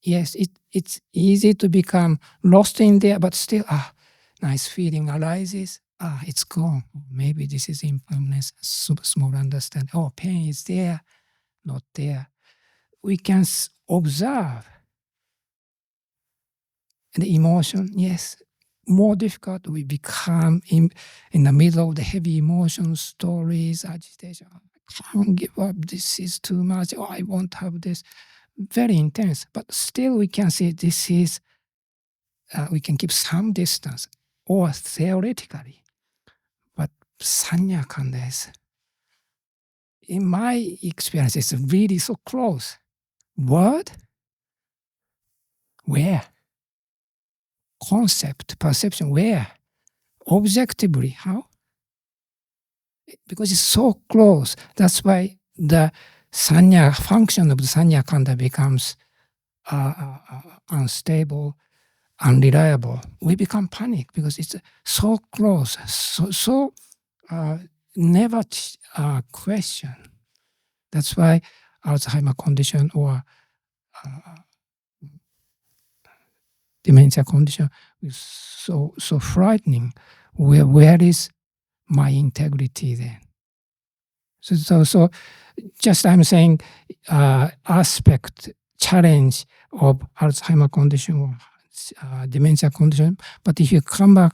Yes, it's easy to become lost in there, but still, nice feeling arises. It's gone. Maybe this is impermanence, small understanding. Oh, pain is there, not there. We can observe. And the emotion, yes, more difficult. We become in the middle of the heavy emotions, stories, agitation. I can't give up. This is too much. Oh, I won't have this. Very intense, but still we can see this is, we can keep some distance, or theoretically, but sanya kanda is, in my experience, it's really so close. Word? Where? Concept, perception, where? Objectively, how? Because it's so close. That's why the sanya, function of the sanya kanda becomes unstable, unreliable. We become panic because it's so close, so never question. That's why Alzheimer condition or dementia condition is so frightening. Where is my integrity then? So just I'm saying aspect, challenge of Alzheimer condition or dementia condition. But if you come back,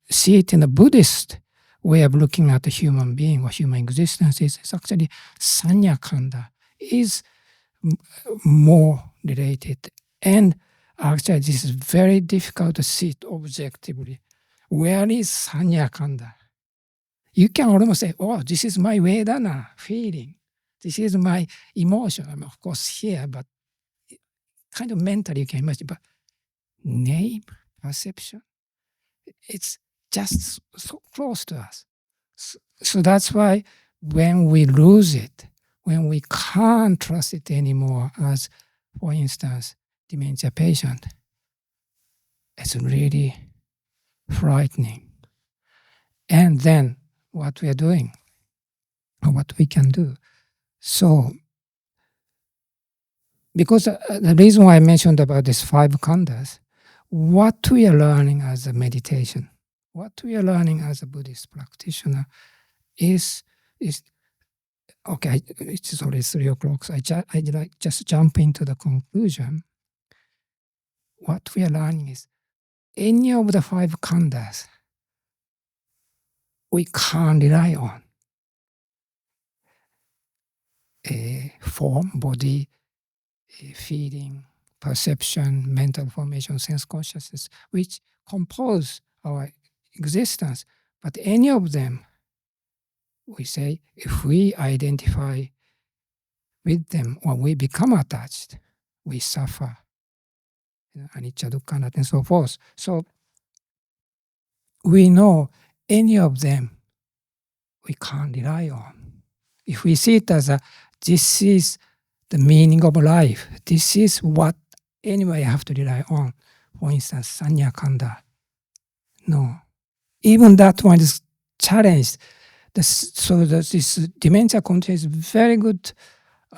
see it in a Buddhist way of looking at the human being or human existence, it's actually sanya kanda is more related. And actually, this is very difficult to see it objectively. Where is sanya kanda? You can almost say, oh, this is my Vedana feeling. This is my emotion. I'm of course here, but kind of mentally you can imagine. But name, perception, it's just so close to us. So that's why when we lose it, when we can't trust it anymore, as for instance, dementia patient, it's really frightening. And then what we are doing, or what we can do. So, because the reason why I mentioned about these 5 khandas, what we are learning as a meditation, what we are learning as a Buddhist practitioner is okay. It's already 3 o'clock, so I like just jump into the conclusion. What we are learning is any of the 5 khandas we can't rely on. Form, body, feeling, perception, mental formation, sense consciousness, which compose our existence. But any of them, we say, if we identify with them or we become attached, we suffer. Anicca, dukkha, anatta, and so forth. So we know any of them we can't rely on. If we see it as this is the meaning of life, this is what anyway I have to rely on. For instance, sanya kanda. No. Even that one is challenged. So this dementia condition is very good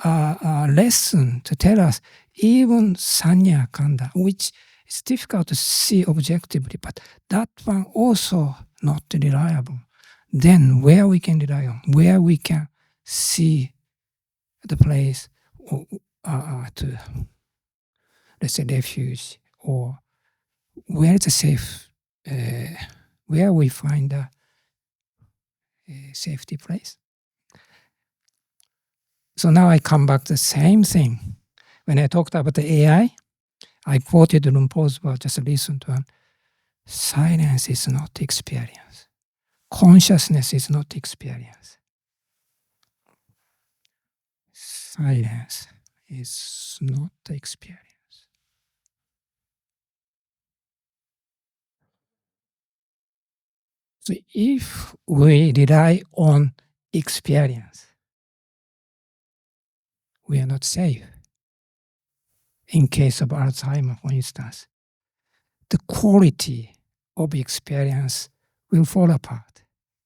lesson to tell us even sanya kanda, which is difficult to see objectively, but that one also not reliable. Then where we can rely on, where we can see the place to, let's say, refuge, or where it's a safe, where we find a safety place. So now I come back to the same thing. When I talked about the AI, I quoted Lumpo's word, just listen to one. Silence is not experience. Consciousness is not experience. Silence is not experience. So if we rely on experience, we are not safe. In case of Alzheimer's, for instance, the quality of experience will fall apart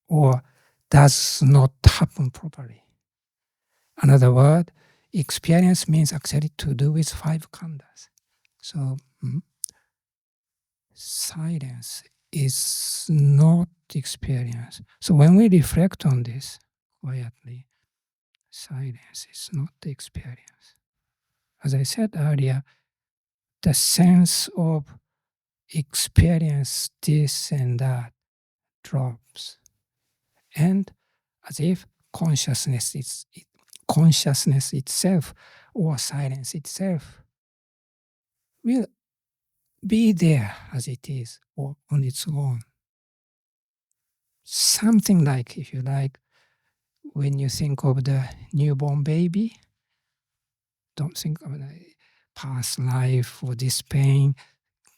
or does not happen properly. Another word, experience means actually to do with 5 khandhas. So silence is not experience. So when we reflect on this quietly, silence is not the experience. As I said earlier, the sense of experience this and that drops. And as if consciousness itself or silence itself will be there as it is or on its own. Something like, if you like, when you think of the newborn baby, don't think of the past life or this pain,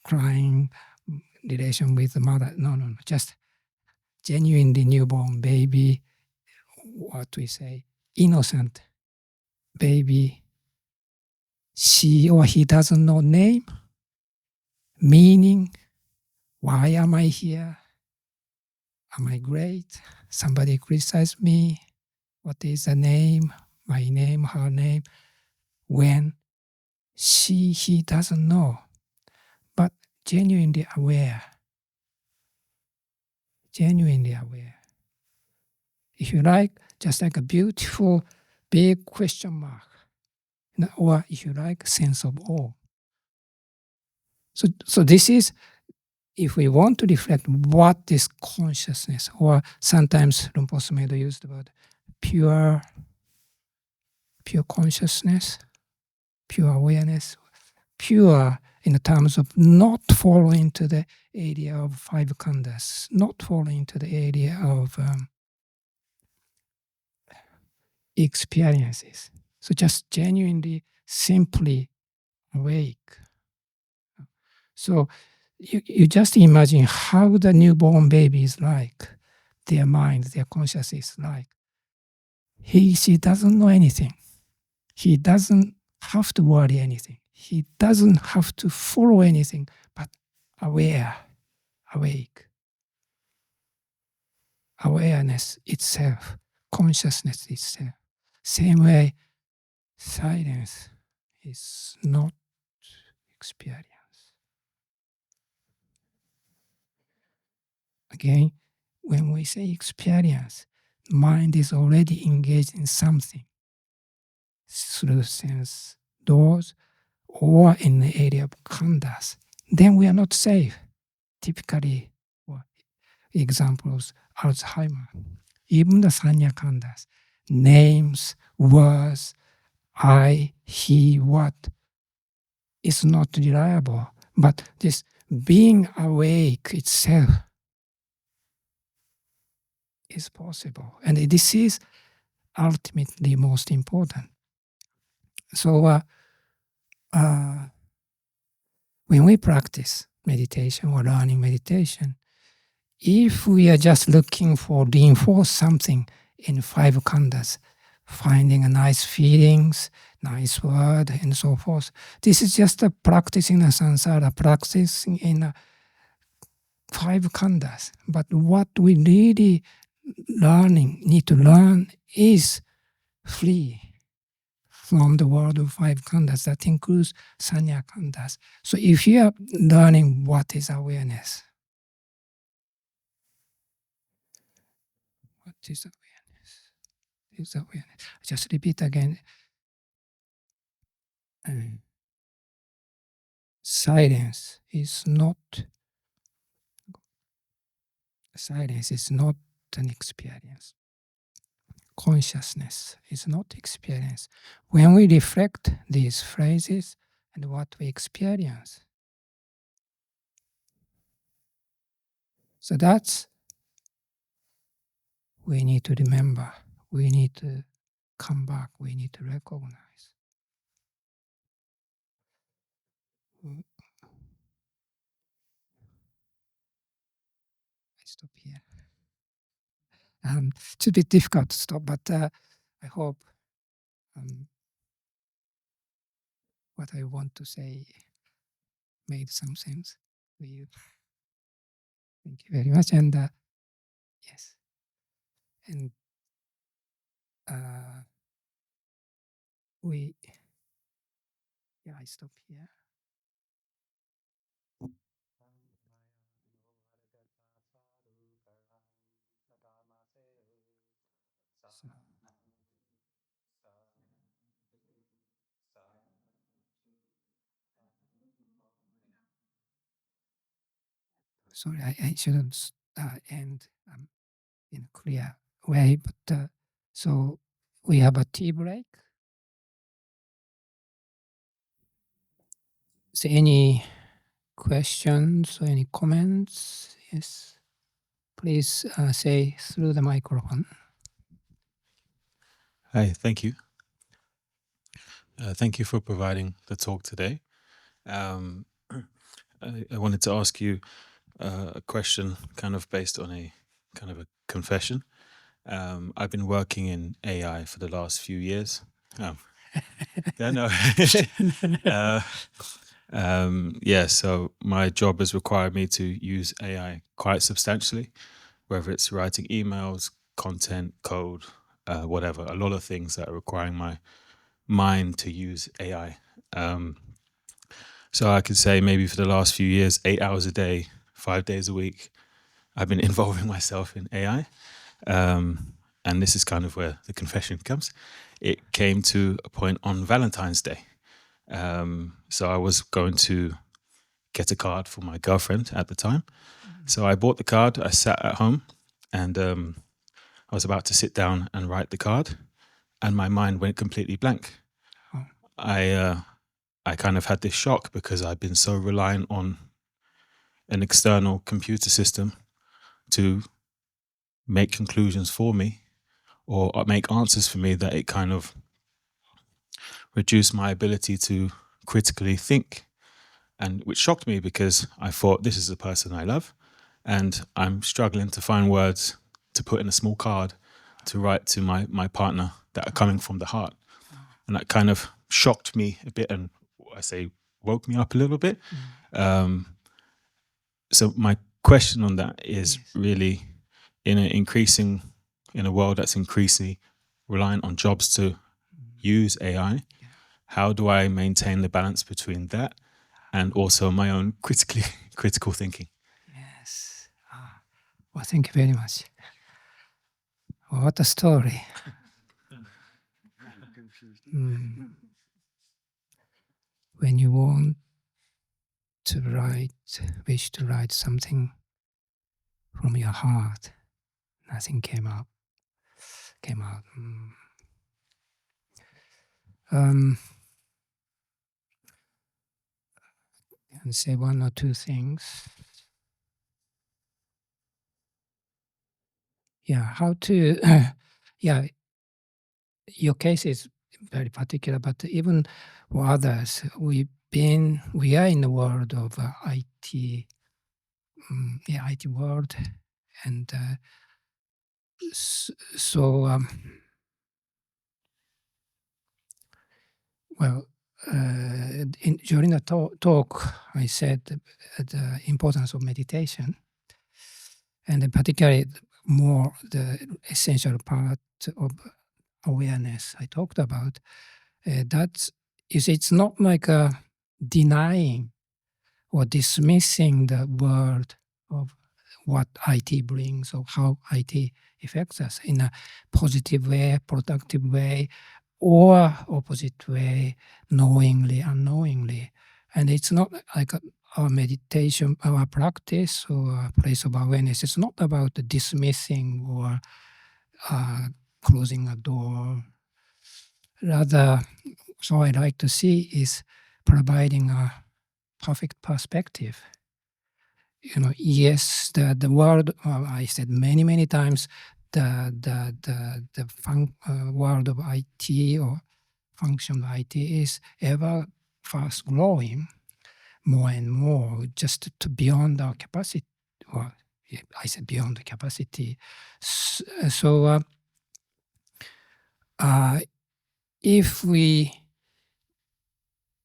crying, relation with the mother. No. Just genuinely newborn baby, what we say, innocent baby. She or he doesn't know name, meaning, why am I here? Am I great? Somebody criticized me. What is the name? My name, her name. When he doesn't know, but genuinely aware. Genuinely aware. If you like, just like a beautiful big question mark. Or if you like, sense of awe. So this is, if we want to reflect what is consciousness, or sometimes Lumpos Medo used the word pure consciousness, pure awareness, pure in the terms of not falling into the area of 5 khandhas, not falling into the area of experiences. So just genuinely, simply awake. So you just imagine how the newborn baby is like, their mind, their consciousness is like. She doesn't know anything. He doesn't have to worry anything. He doesn't have to follow anything, but aware, awake. Awareness itself, consciousness itself. Same way, silence is not experience. Again, when we say experience, mind is already engaged in something through sense doors or in the area of khandhas. Then we are not safe. Typically, examples, Alzheimer, even the sanya khandhas, names, words, I, he, what, is not reliable. But this being awake itself is possible. And this is ultimately most important. So when we practice meditation or learning meditation, if we are just looking for reinforce something in five khandhas, finding a nice feelings, nice word, and so forth, this is just a practicing a samsara, practicing in a five khandhas. But what we really need to learn is free from the world of five khandhas. That includes sanya khandhas. So if you are learning what is awareness, what is awareness? Is awareness. Just repeat again. Silence is not an experience. Consciousness is not experience. When we reflect these phrases and what we experience, so that's we need to remember. We need to come back. We need to recognize. I stop here. It's a bit difficult to stop, but I hope what I want to say made some sense to you. Thank you very much. And yes, and I stop here. Sorry, I shouldn't end in a clear way, but so we have a tea break. So any questions or any comments? Yes, please say through the microphone. Hi, thank you. Thank you for providing the talk today. I wanted to ask you a question kind of based on a kind of a confession. I've been working in AI for the last few years. Yeah, no. So my job has required me to use AI quite substantially, whether it's writing emails, content, code, whatever, a lot of things that are requiring my mind to use AI. So I could say maybe for the last few years, 8 hours a day, 5 days a week, I've been involving myself in AI. And this is kind of where the confession comes. It came to a point on Valentine's Day. So I was going to get a card for my girlfriend at the time. So I bought the card, I sat at home, and I was about to sit down and write the card, and my mind went completely blank. I kind of had this shock because I've been so reliant on an external computer system to make conclusions for me or make answers for me that it kind of reduced my ability to critically think. And which shocked me because I thought, this is the person I love, and I'm struggling to find words to put in a small card to write to my partner that are coming from the heart. And that kind of shocked me a bit, and I say woke me up a little bit. So my question on that is really, in a world that's increasingly reliant on jobs to use AI, how do I maintain the balance between that and also my own critical thinking? Yes. Well, thank you very much. What a story. When you want to wish to write something from your heart, nothing came out. and say one or two things. Yeah, how to, yeah, your case is very particular, but even for others, we are in the world of IT, IT world, and so well, during the talk, I said the importance of meditation, and particularly more the essential part of awareness I talked about. That's, you see, it's not like denying or dismissing the world of what IT brings or how IT affects us in a positive way, productive way, or opposite way, knowingly, unknowingly. And it's not like our meditation, our practice or a place of awareness. It's not about dismissing or closing a door. Rather, so I like to see is providing a perfect perspective. Yes, the world, I said many times, the world of IT or function of IT is ever fast growing more and more, just to beyond our capacity. Well, I said beyond the capacity. So if we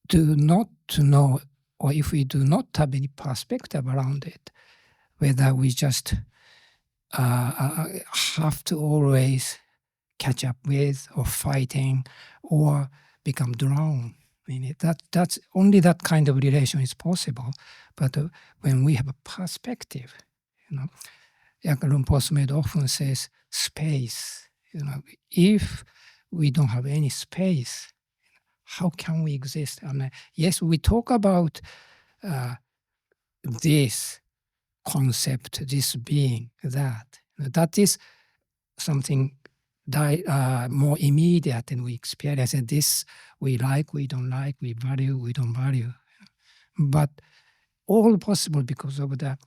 do not know, or if we do not have any perspective around it, whether we just have to always catch up with or fighting or become drowned in it. That's only that kind of relation is possible. But when we have a perspective, Rinpoche Smed often says space. If we don't have any space, how can we exist? Yes, we talk about this concept, this being, that is something more immediate, and we experience. And this we like, we don't like, we value, we don't value. But all possible because of the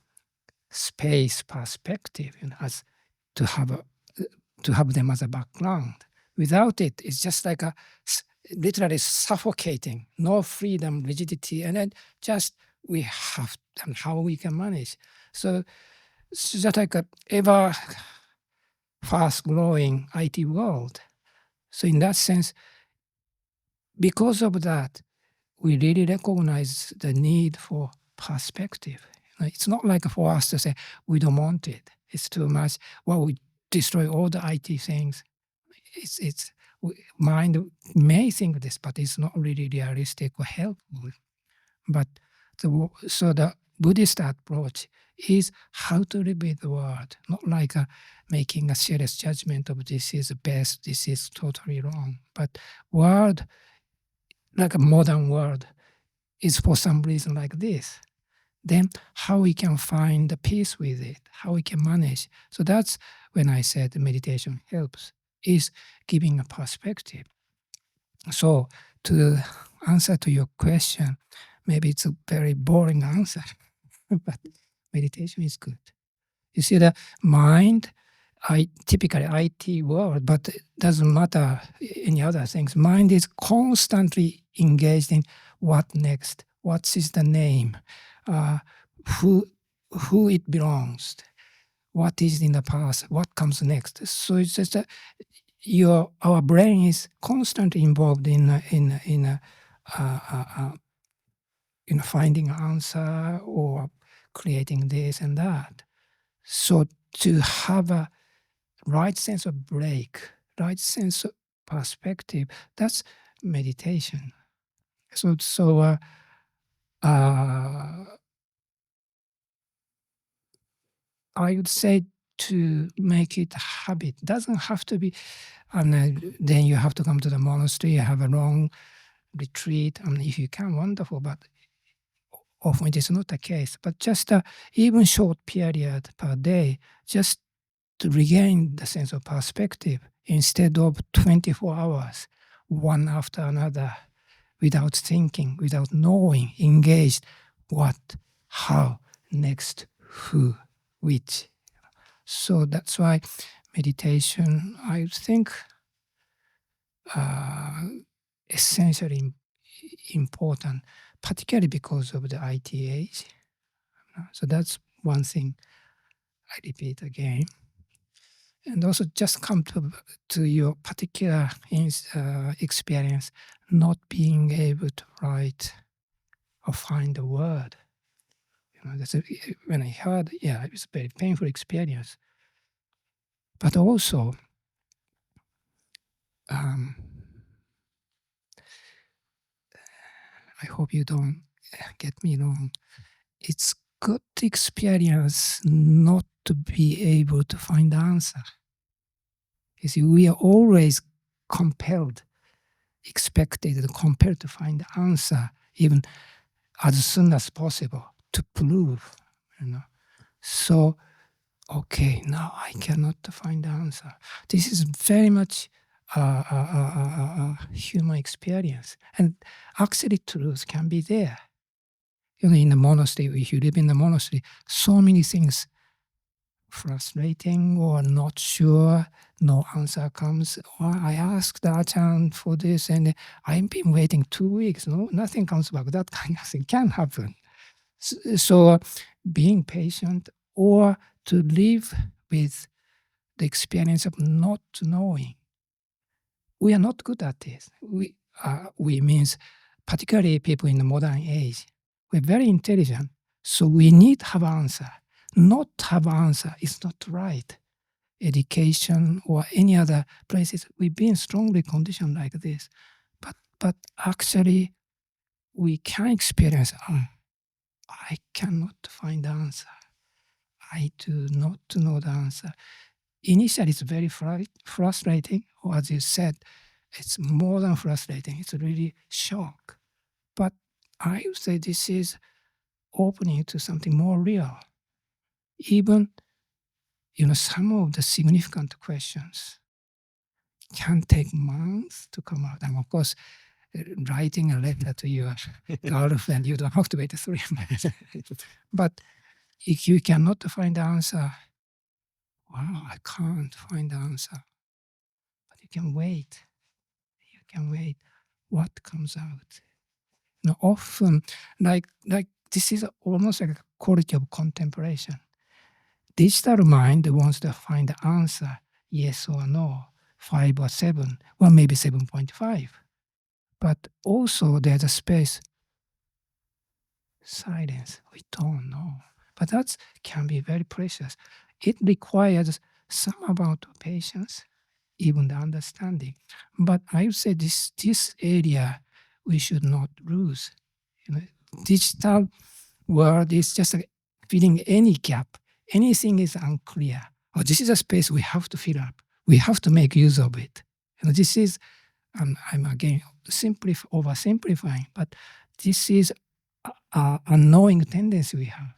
space perspective, as to have them as a background. Without it, it's just like literally suffocating, no freedom, rigidity, and then just we have, and how we can manage. So it's just like a ever fast-growing IT world. So in that sense, because of that, we really recognize the need for perspective. It's not like for us to say, we don't want it, it's too much, well, we destroy all the IT things. Mind may think this, but it's not really realistic or helpful. But so the Buddhist approach is how to live with the world, not like making a serious judgment of this is best, this is totally wrong. But world, like a modern world, is for some reason like this. Then how we can find the peace with it, how we can manage. So that's when I said meditation helps, is giving a perspective. So to answer to your question, maybe it's a very boring answer, but meditation is good. You see, the mind, typically IT world, but it doesn't matter any other things. Mind is constantly engaged in what next, what is the name, who it belongs, what is in the past, what comes next. So it's just our brain is constantly involved in finding an answer or creating this and that. So to have a right sense of break, right sense of perspective, that's meditation. So I would say to make it a habit. Doesn't have to be, and then you have to come to the monastery, have a long retreat. If you can, wonderful, but often it is not the case. But just even short period per day, just to regain the sense of perspective instead of 24 hours, one after another, without thinking, without knowing, engaged, what, how, next, who, which. So that's why meditation, I think, essentially important, particularly because of the IT age. So that's one thing I repeat again. And also just come to your particular experience, not being able to write or find a word. When I heard, it was a very painful experience. But also, I hope you don't get me wrong. It's good experience not to be able to find the answer. You see, we are always compelled, expected and compelled to find the answer, even as soon as possible, to prove, So, okay, now I cannot find the answer. This is very much human experience. And actually truth can be there. In the monastery, if you live in the monastery, so many things frustrating or not sure, no answer comes. Or I asked the Ajahn for this and I've been waiting 2 weeks, nothing comes back. That kind of thing can happen. So being patient or to live with the experience of not knowing. We are not good at this. We means particularly people in the modern age. We're very intelligent, so we need to have answer. Not have answer is not right. Education or any other places, we've been strongly conditioned like this. But actually, we can experience, I cannot find the answer. I do not know the answer. Initially, it's very frustrating, or as you said, it's more than frustrating. It's really shock. But I would say this is opening to something more real. Even, some of the significant questions can take months to come out. And of course, writing a letter to your girlfriend, you don't have to wait 3 months. But if you cannot find the answer, wow, I can't find the answer. But you can wait. You can wait. What comes out? Often, like this is almost like a quality of contemplation. Digital mind wants to find the answer, yes or no, 5 or 7, or maybe 7.5. But also there's a space, silence, we don't know. But that can be very precious. It requires some amount of patience, even the understanding. But I would say this area we should not lose. Digital world is just filling any gap. Anything is unclear. Oh, this is a space we have to fill up. We have to make use of it. This is, I'm again oversimplifying, but this is a knowing tendency we have.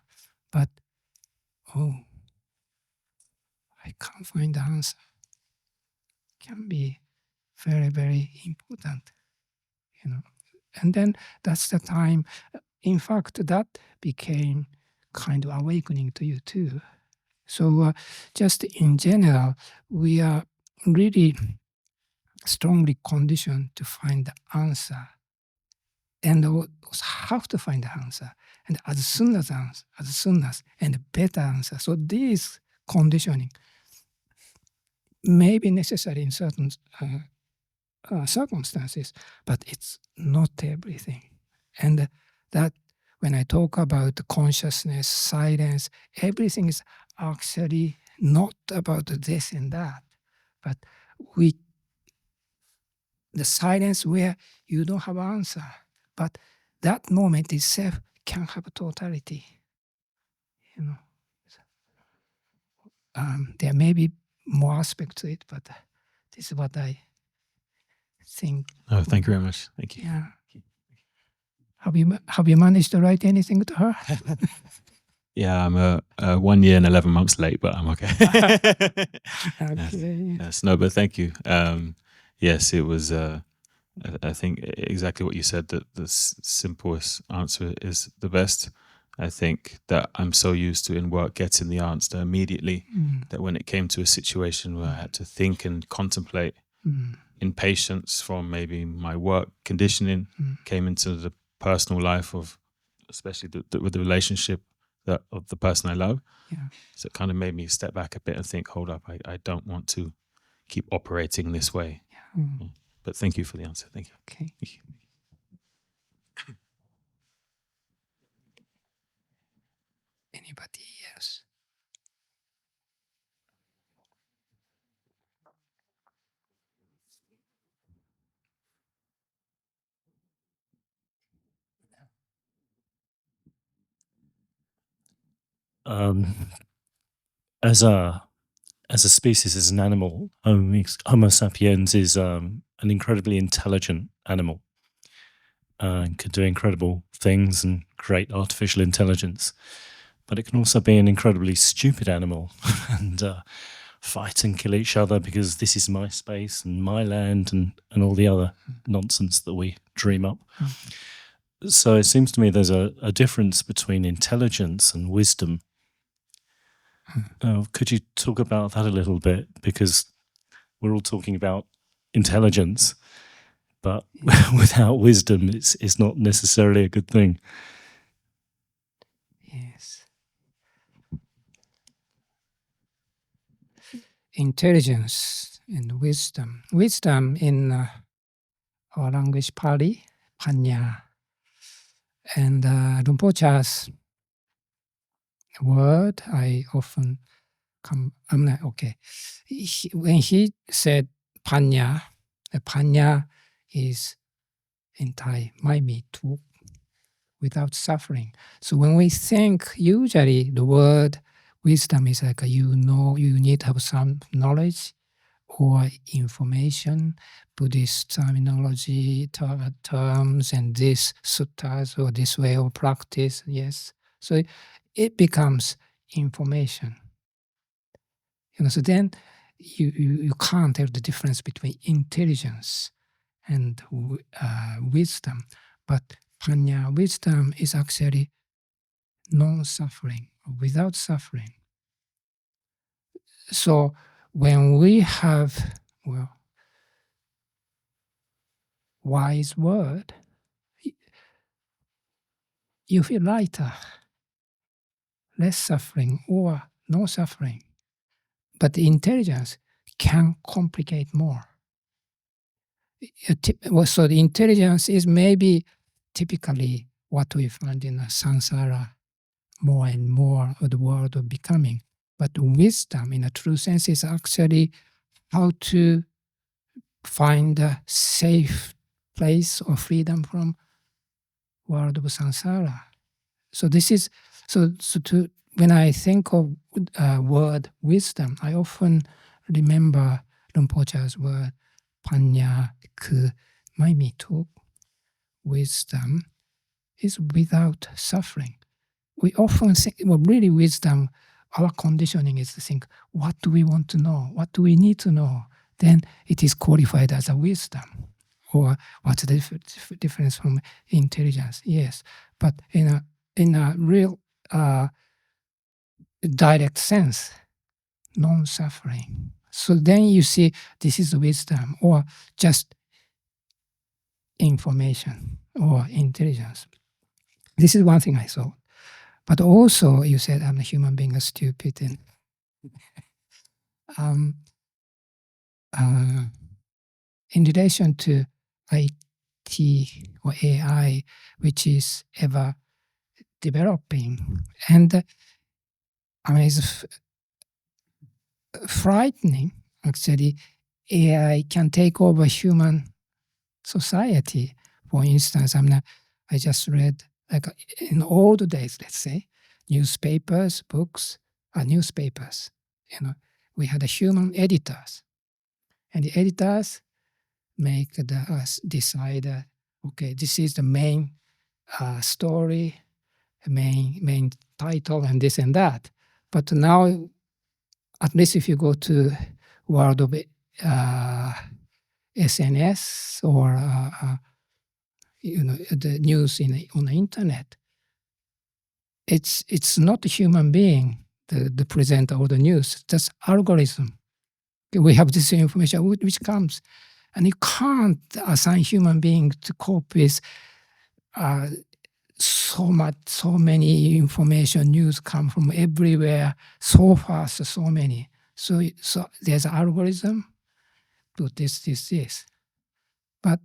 But, I can't find the answer. Can be very, very important, And then that's the time, in fact, that became kind of awakening to you too. So just in general, we are really strongly conditioned to find the answer and have to find the answer. And as soon as, and better answer. So this conditioning may be necessary in certain circumstances, but it's not everything. And that when I talk about consciousness, silence, everything is actually not about this and that, but the silence where you don't have answer, but that moment itself can have totality. There may be more aspects to it, but this is what I think. Oh, thank you very much. Thank you. Yeah. Have you managed to write anything to her? Yeah, I'm 1 year and 11 months late, but I'm okay. Okay. Yes, no, but thank you. Yes, it was I think exactly what you said, that the simplest answer is the best. I think that I'm so used to in work getting the answer immediately that when it came to a situation where I had to think and contemplate, impatience from maybe my work conditioning came into the personal life of, especially with the relationship of the person I love. Yeah. So it kind of made me step back a bit and think, hold up, I don't want to keep operating this way. Yeah. But thank you for the answer. Thank you. Okay. Thank you. Anybody else? As a species, as an animal, Homo sapiens is an incredibly intelligent animal and can do incredible things and create artificial intelligence. But it can also be an incredibly stupid animal and fight and kill each other because this is my space and my land and all the other nonsense that we dream up. So it seems to me there's a difference between intelligence and wisdom. Could you talk about that a little bit? Because we're all talking about intelligence, but without wisdom, it's not necessarily a good thing. Yes. Intelligence and wisdom. Wisdom in our language, Pali, Panya. And Rinpoche's word, I often I'm not okay. When he said Panya, Panya is in Thai, Mai tu, without suffering. So when we think, usually the word wisdom is like you need to have some knowledge or information, Buddhist terminology, terms, and this suttas or this way of practice. Yes, so it becomes information. So then you can't tell the difference between intelligence and wisdom. But Panya, wisdom, is actually non-suffering, without suffering. So when we have, wise word, you feel lighter, less suffering or no suffering. But the intelligence can complicate more. So the intelligence is maybe typically what we find in samsara, more and more of the world of becoming. But wisdom, in a true sense, is actually how to find a safe place or freedom from world of samsara. So this is when I think of word wisdom, I often remember Rinpoche's word Panya ku Mai tu. Wisdom is without suffering. We often think, really wisdom, our conditioning is to think, what do we want to know? What do we need to know? Then it is qualified as a wisdom. Or what's the difference from intelligence? Yes, but in a real direct sense, non-suffering. So then you see this is wisdom or just information or intelligence. This is one thing I saw. But also you said I'm a human being, a stupid. And in relation to IT or AI, which is ever developing, and it's frightening, actually. AI can take over human society. For instance, I just read, like in old days, let's say, newspapers, books, newspapers. We had human editors, and the editors make us decide. Okay, this is the main story, main title, and this and that. But now, at least if you go to world of SNS or the news on the internet. It's not a human being, the presenter or the news. That's algorithm. We have this information which comes, and you can't assign human beings to cope with so many information news come from everywhere so fast, so many. So there's an algorithm. Do this. But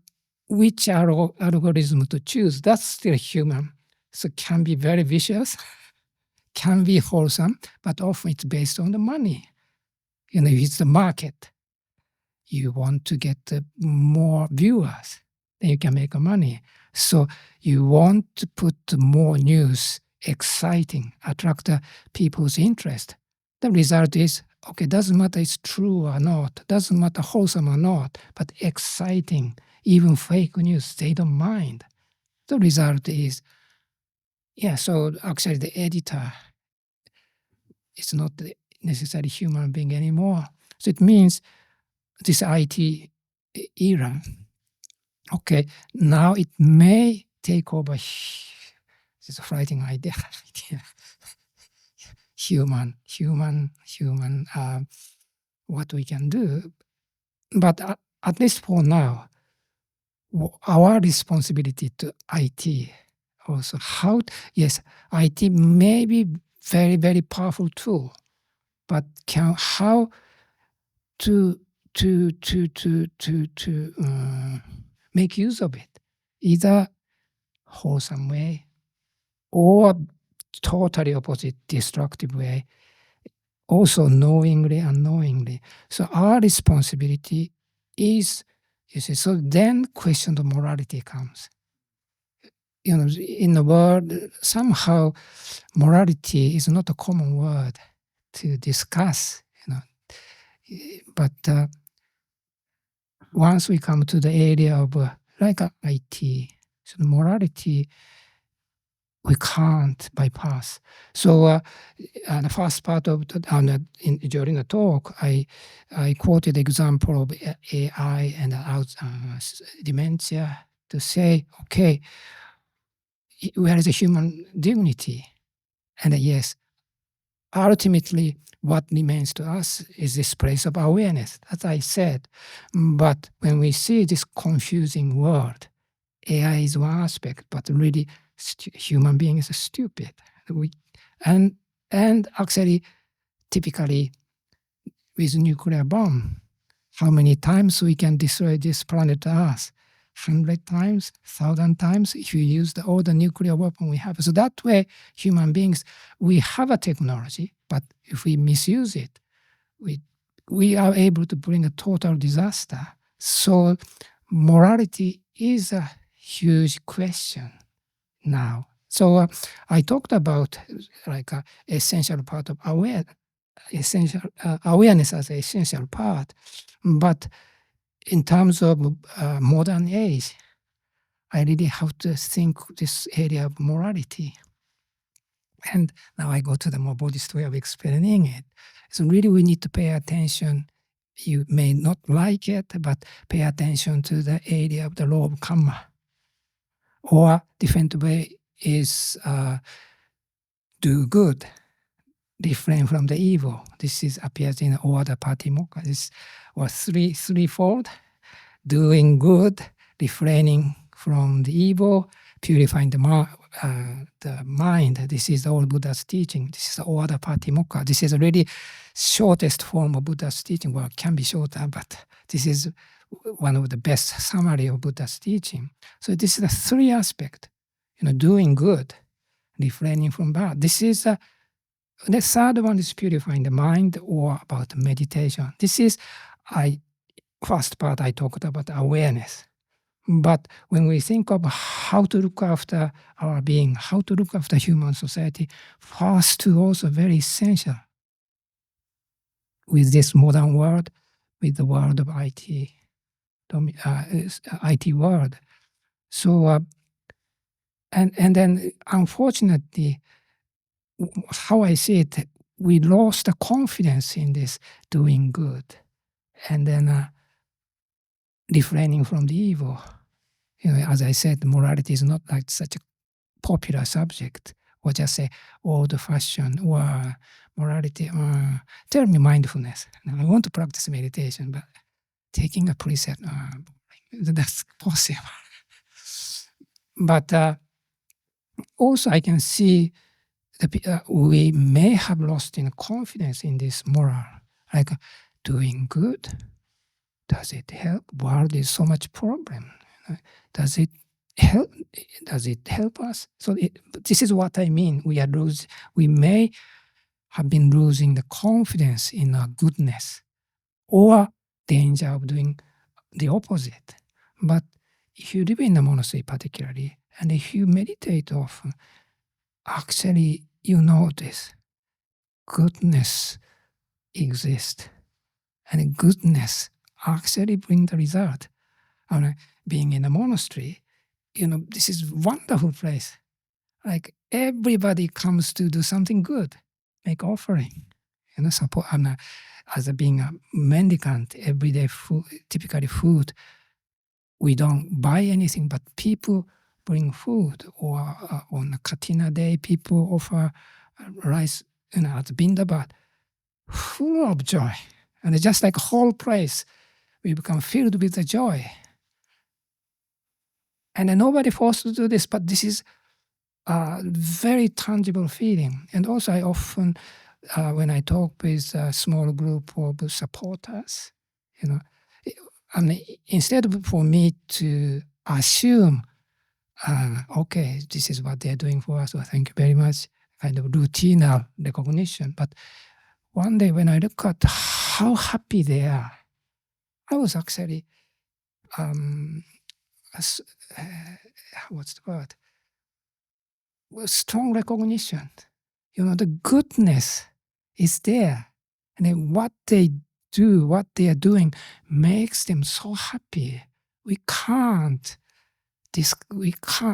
which algorithm to choose? That's still human. So it can be very vicious, can be wholesome, but often it's based on the money. If it's the market, you want to get more viewers, then you can make money. So you want to put more news, exciting, attract people's interest. The result is, okay, doesn't matter it's true or not, doesn't matter wholesome or not, but exciting, even fake news, they don't mind. The result is, so actually the editor is not necessarily human being anymore. So it means this IT era, okay, now it may take over this frightening idea. human, what we can do. But at least for now, our responsibility to IT also, IT may be very, very powerful tool, but how to make use of it, either wholesome way or totally opposite, destructive way, also knowingly, unknowingly. So our responsibility is, so then question of morality comes. In the world, somehow morality is not a common word to discuss, But once we come to the area of like IT, so the morality, we can't bypass. So the first part of during the talk, I quoted the example of AI and dementia to say, okay, where is the human dignity? And yes, ultimately, what remains to us is this place of awareness, as I said. But when we see this confusing world, AI is one aspect, but really human being is stupid. And actually, typically, with nuclear bomb, how many times we can destroy this planet Earth? 100 times, 1,000 times, if you use all the nuclear weapon we have. So that way, human beings, we have a technology, but if we misuse it, we are able to bring a total disaster. So morality is a huge question now. So I talked about like an essential part of awareness as an essential part, but in terms of modern age, I really have to think this area of morality. And now I go to the more Buddhist way of explaining it. So really we need to pay attention. You may not like it, but pay attention to the area of the law of karma. Or different way is do good, refrain from the evil. This appears in Order Patimokkha. This was threefold: doing good, refraining from the evil, purifying the mind. This is all Buddha's teaching. This is Order Patimokkha. This is a really shortest form of Buddha's teaching. Well, it can be shorter, but this is one of the best summary of Buddha's teaching. So this is the three aspects. Doing good, refraining from bad. This is the third one is purifying the mind, or about meditation. This is first part I talked about awareness. But when we think of how to look after our being, how to look after human society, first two also very essential with this modern world, with the world of IT world. So, and then unfortunately, how I see it, we lost the confidence in this doing good. And then refraining from the evil. As I said, morality is not like such a popular subject, or just say old-fashioned, or morality, tell me mindfulness. I want to practice meditation, but taking a precept, that's possible. But also I can see we may have lost in confidence in this moral, like doing good. Does it help? World is so much problem. Does it help? Does it help us? So this is what I mean. We may have been losing the confidence in our goodness, or danger of doing the opposite. But if you live in a monastery particularly, and if you meditate often, actually you notice goodness exists, and goodness actually brings the result. Being in a monastery, this is wonderful place. Like everybody comes to do something good, make offering, support. As being a mendicant, everyday food, typically food, we don't buy anything, but people bring food. Or on a Katina day, people offer rice, at Bindabat, full of joy, and just like whole place, we become filled with the joy. And nobody forced to do this, but this is a very tangible feeling. And also I often, when I talk with a small group of supporters, instead of for me to assume, okay, this is what they're doing for us, or thank you very much, kind of routine recognition. But one day when I look at how happy they are, I was actually, what's the word? Strong recognition. The goodness is there. And then what they do, what they are doing makes them so happy. We can't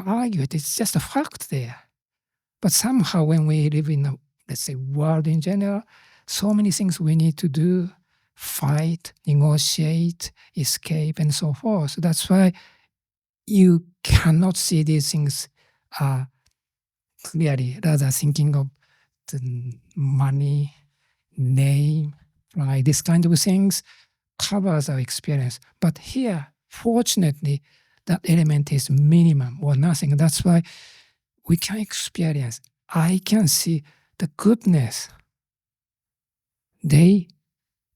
argue it. It's just a fact there. But somehow when we live in a, let's say, world in general, so many things we need to do, fight, negotiate, escape, and so forth. So that's why you cannot see these things clearly, rather thinking of the money, name, like this kind of things covers our experience. But here, fortunately, that element is minimum or nothing. That's why we can experience, I can see the goodness they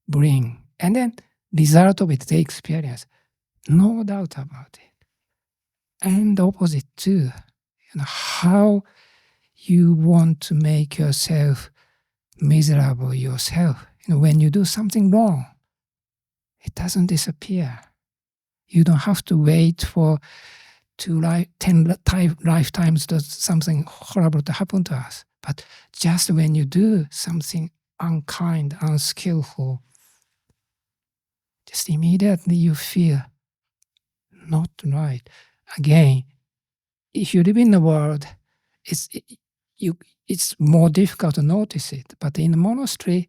bring. And then result of it, they experience. No doubt about it. And the opposite too. How you want to make yourself miserable yourself. When you do something wrong, it doesn't disappear. You don't have to wait for 10 lifetimes for something horrible to happen to us. But just when you do something unkind, unskillful, just immediately you feel not right. Again, if you live in the world, it's more difficult to notice it. But in the monastery,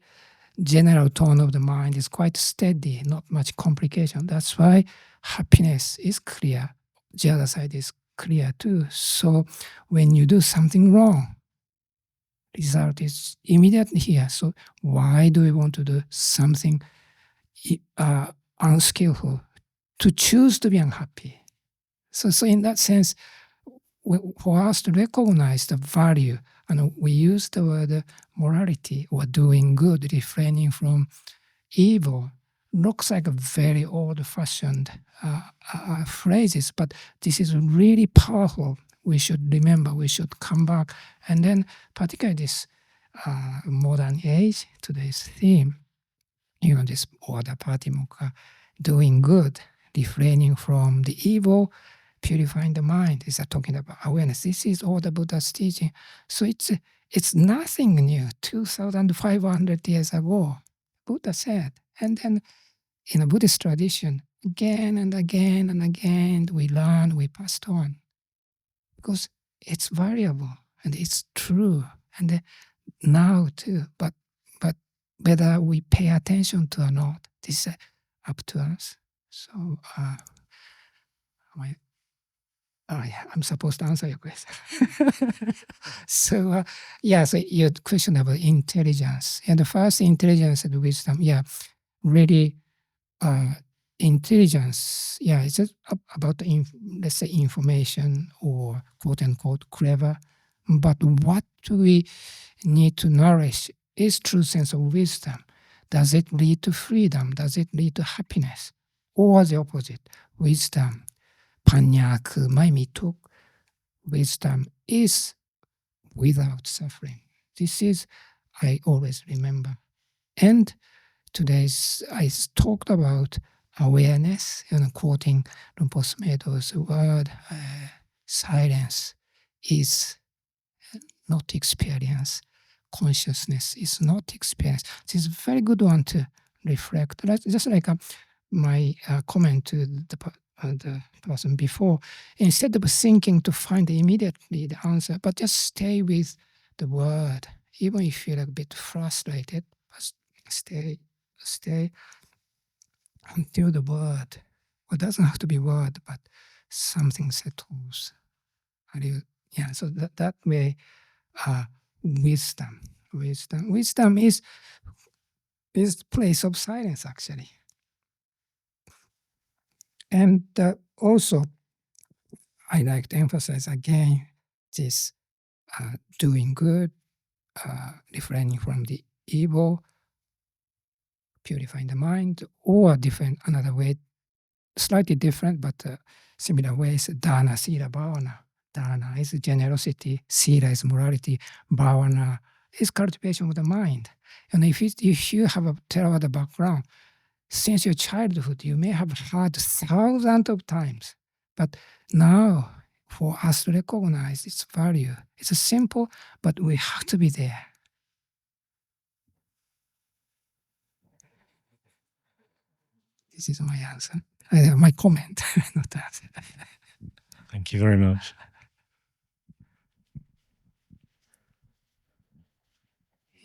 general tone of the mind is quite steady, not much complication. That's why happiness is clear. The other side is clear too. So when you do something wrong, result is immediately here. So why do we want to do something unskillful? To choose to be unhappy. So in that sense, for us to recognize the value, and we use the word morality or doing good, refraining from evil, looks like a very old-fashioned phrases, but this is really powerful. We should remember, we should come back. And then particularly this modern age, today's theme, this order patimokkha, doing good, refraining from the evil, purifying the mind. Is talking about awareness. This is all the Buddha's teaching. So it's nothing new. 2,500 years ago, Buddha said. And then in a Buddhist tradition, again and again and again, we learn, we passed on. Because it's variable and it's true. And now too, but whether we pay attention to or not, this is up to us. So, I'm supposed to answer your question. So, so your question about intelligence. And the first intelligence and wisdom, really intelligence, it's just about the let's say information or quote unquote clever. But what we need to nourish is true sense of wisdom. Does it lead to freedom? Does it lead to happiness? Or the opposite, wisdom, panya kumai mituk, wisdom is without suffering. This is, I always remember. And today's, I talked about awareness, quoting Lumpos Meadows' word, silence is not experience. Consciousness is not experience. This is a very good one to reflect. Just like my comment to the person before, instead of thinking to find immediately the answer, but just stay with the word, even if you feel a bit frustrated, but stay until the word, well, it doesn't have to be word, but something settles. So that way, wisdom is the place of silence, actually. And also, I like to emphasize again this doing good, refraining from the evil, purifying the mind, or different another way, slightly different but similar ways. Dana, sila, bhavana. Dana is generosity, sila is morality, bhavana is cultivation of the mind. And if you have a Theravada background, since your childhood, you may have heard thousands of times, but now for us to recognize its value, it's simple, but we have to be there. This is my answer, my comment, not answer. Thank you very much.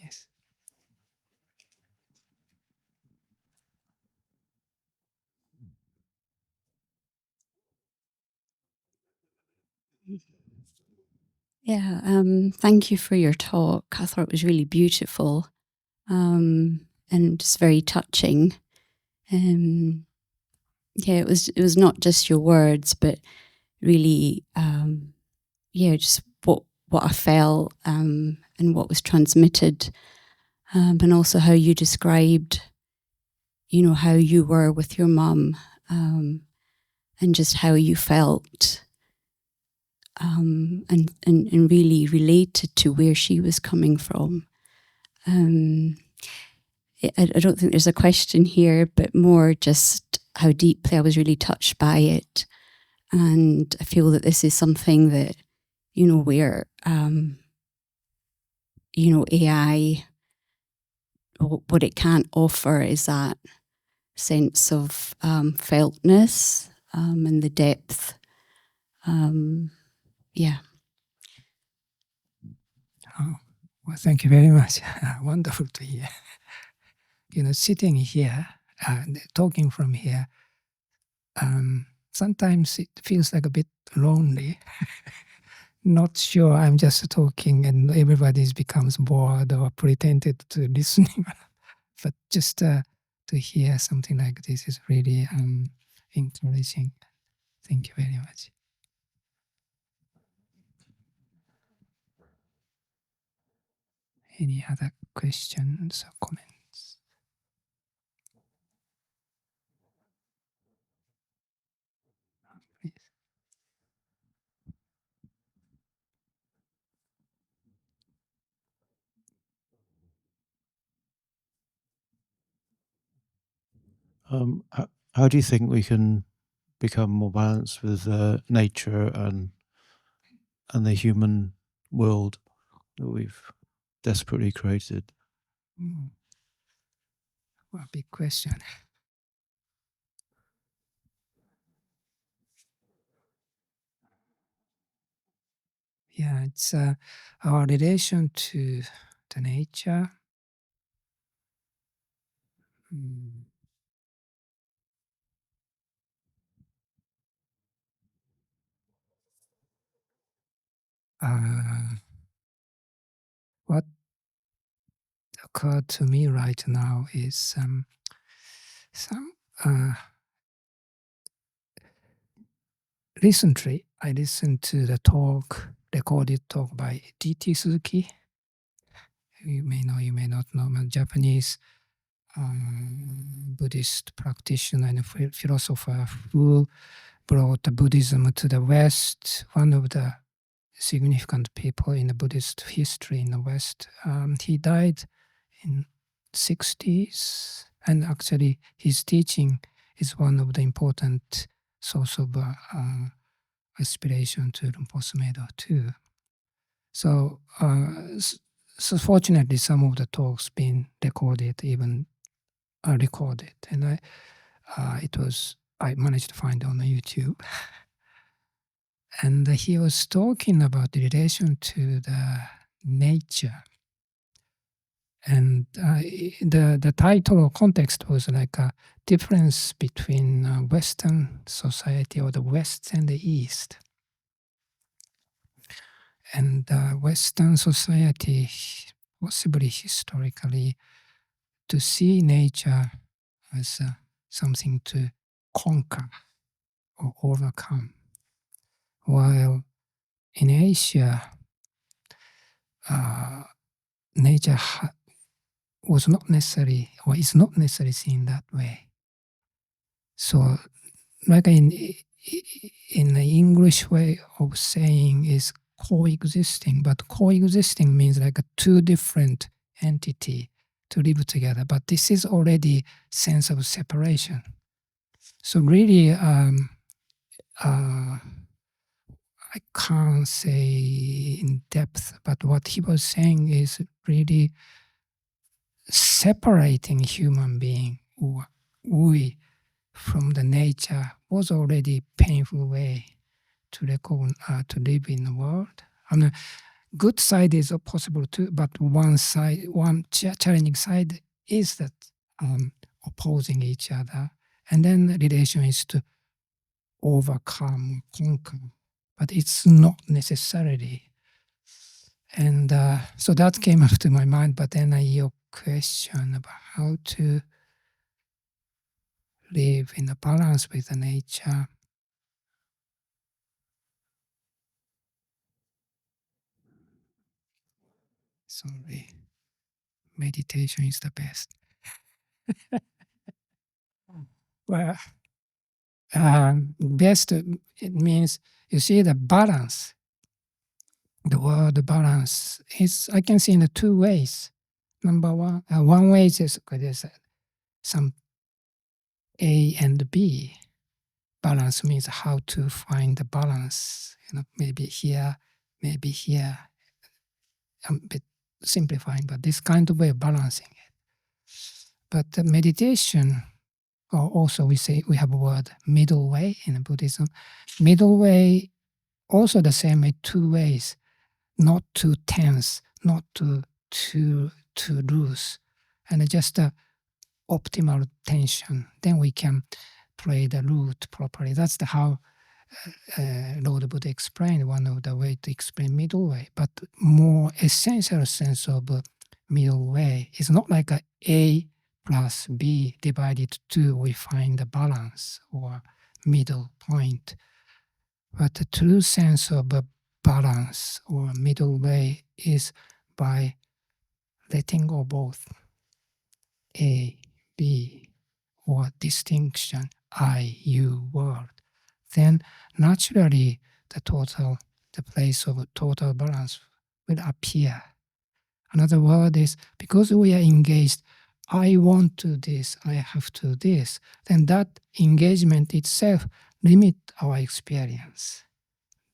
Yes. Yeah, thank you for your talk. I thought it was really beautiful, and just very touching. It was not just your words, but really, just what I felt, and what was transmitted, and also how you described, how you were with your mum, and just how you felt. And really related to where she was coming from. I don't think there's a question here, but more just how deeply I was really touched by it. And I feel that this is something that, where, AI, what it can't offer is that sense of feltness, and the depth. Oh, well, thank you very much. Wonderful to hear. Sitting here, talking from here, sometimes it feels like a bit lonely. Not sure I'm just talking and everybody becomes bored or pretended to listening. But just to hear something like this is really encouraging. Thank you very much. Any other questions or comments? Please. How do you think we can become more balanced with nature and the human world that we've desperately created? Well, big question. Yeah, it's our relation to the nature. what occurred to me right now is some recently I listened to the recorded talk by D.T. Suzuki. You may know, you may not know, a Japanese Buddhist practitioner and philosopher who brought Buddhism to the West, one of the significant people in the Buddhist history in the West. He died in 60s, and actually his teaching is one of the important source of aspiration to Rinpoche Medo too. So, so fortunately, some of the talks been recorded, even recorded, and I managed to find on YouTube. And he was talking about the relation to the nature. And the title or context was like a difference between Western society or the West and the East. And Western society, possibly historically, to see nature as something to conquer or overcome. While in Asia, nature was not necessarily, or is not necessarily seen that way. So, like in the English way of saying is coexisting, but coexisting means like a two different entity to live together. But this is already sense of separation. So really, I can't say in depth, but what he was saying is really separating human being or we from the nature was already painful way to live in the world. I mean, good side is possible too, but one challenging side is that opposing each other, and then the relation is to overcome, conquer, but it's not necessarily. And so that came up to my mind, but then your question about how to live in a balance with the nature. Sorry, meditation is the best. Well, best, it means, you see the balance. The word balance is, I can see in the two ways. Number one way is there's some A and B. Balance means how to find the balance. Maybe here, maybe here. I'm a bit simplifying, but this kind of way of balancing it. But the meditation, or also we have a word middle way in Buddhism. Middle way, also the same way, two ways. Not too tense, not too loose, and just optimal tension. Then we can play the lute properly. That's how Lord Buddha explained, one of the way to explain middle way. But more essential sense of middle way is not like A plus B divided 2, we find the balance or middle point. But the true sense of balance or middle way is by letting go both A, B, or distinction, I, you, world. Then naturally the place of total balance will appear. Another word is, because we are engaged, I want to this, I have to this, then that engagement itself limits our experience.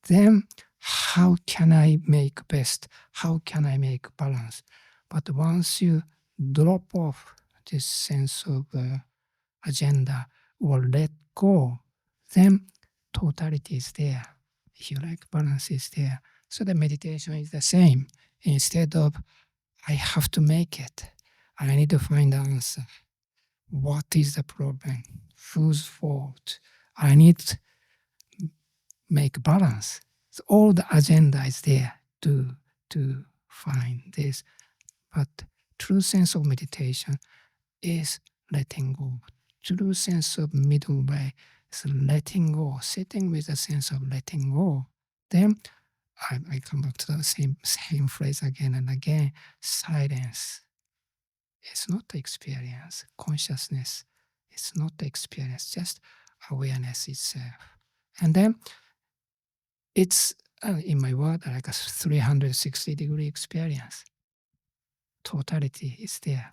Then how can I make best? How can I make balance? But once you drop off this sense of agenda or let go, then totality is there. If you like, balance is there. So the meditation is the same. Instead of, I have to make it, I need to find the answer. What is the problem? Whose fault? I need to make balance. So all the agenda is there. do to find this. But true sense of meditation is letting go. True sense of middle way is letting go, sitting with a sense of letting go. Then I come back to the same phrase again and again. Silence is not the experience. Consciousness is not the experience, just awareness itself. And then it's, in my word, like a 360-degree experience. Totality is there.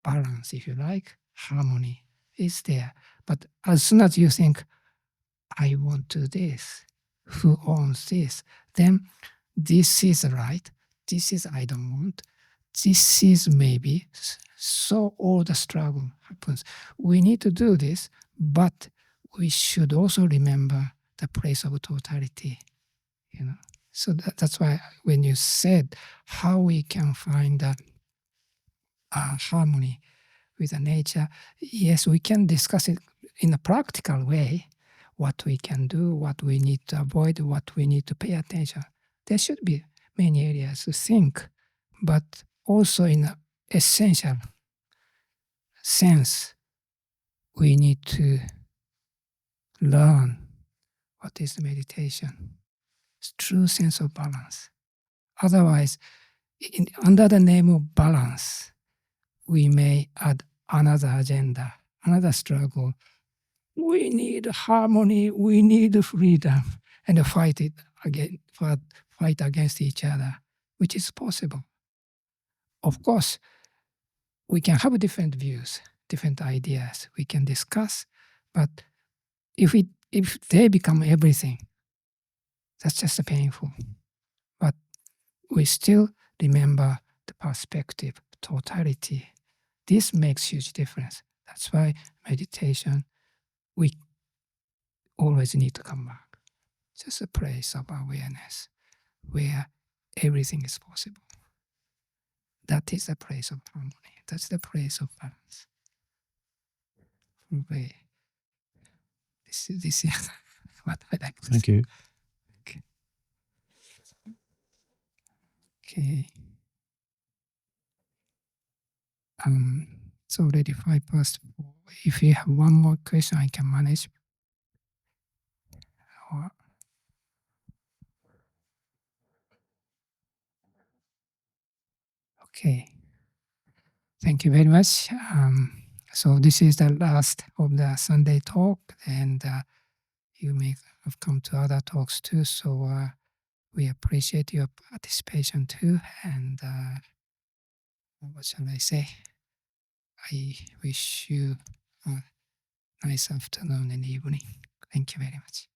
Balance, if you like, harmony is there. But as soon as you think, I want to do this, who owns this? Then this is right, this is I don't want, this is maybe. So all the struggle happens. We need to do this, but we should also remember the place of totality. So that's why when you said how we can find a harmony with the nature, yes, we can discuss it in a practical way, what we can do, what we need to avoid, what we need to pay attention. There should be many areas to think, but also in an essential sense, we need to learn what is meditation. It's true sense of balance. Otherwise, under the name of balance, we may add another agenda, another struggle. We need harmony, we need freedom, and fight against each other, which is possible. Of course, we can have different views, different ideas, we can discuss, but if they become everything, that's just painful. But we still remember the perspective, totality. This makes huge difference. That's why meditation, we always need to come back. Just a place of awareness where everything is possible. That is the place of harmony. That's the place of balance. This is what I like to Thank say. you. Okay. It's already 4:05. If you have one more question, I can manage. Okay. Thank you very much. So this is the last of the Sunday talk, and you may have come to other talks too. So we appreciate your participation too. And what shall I say? I wish you a nice afternoon and evening. Thank you very much.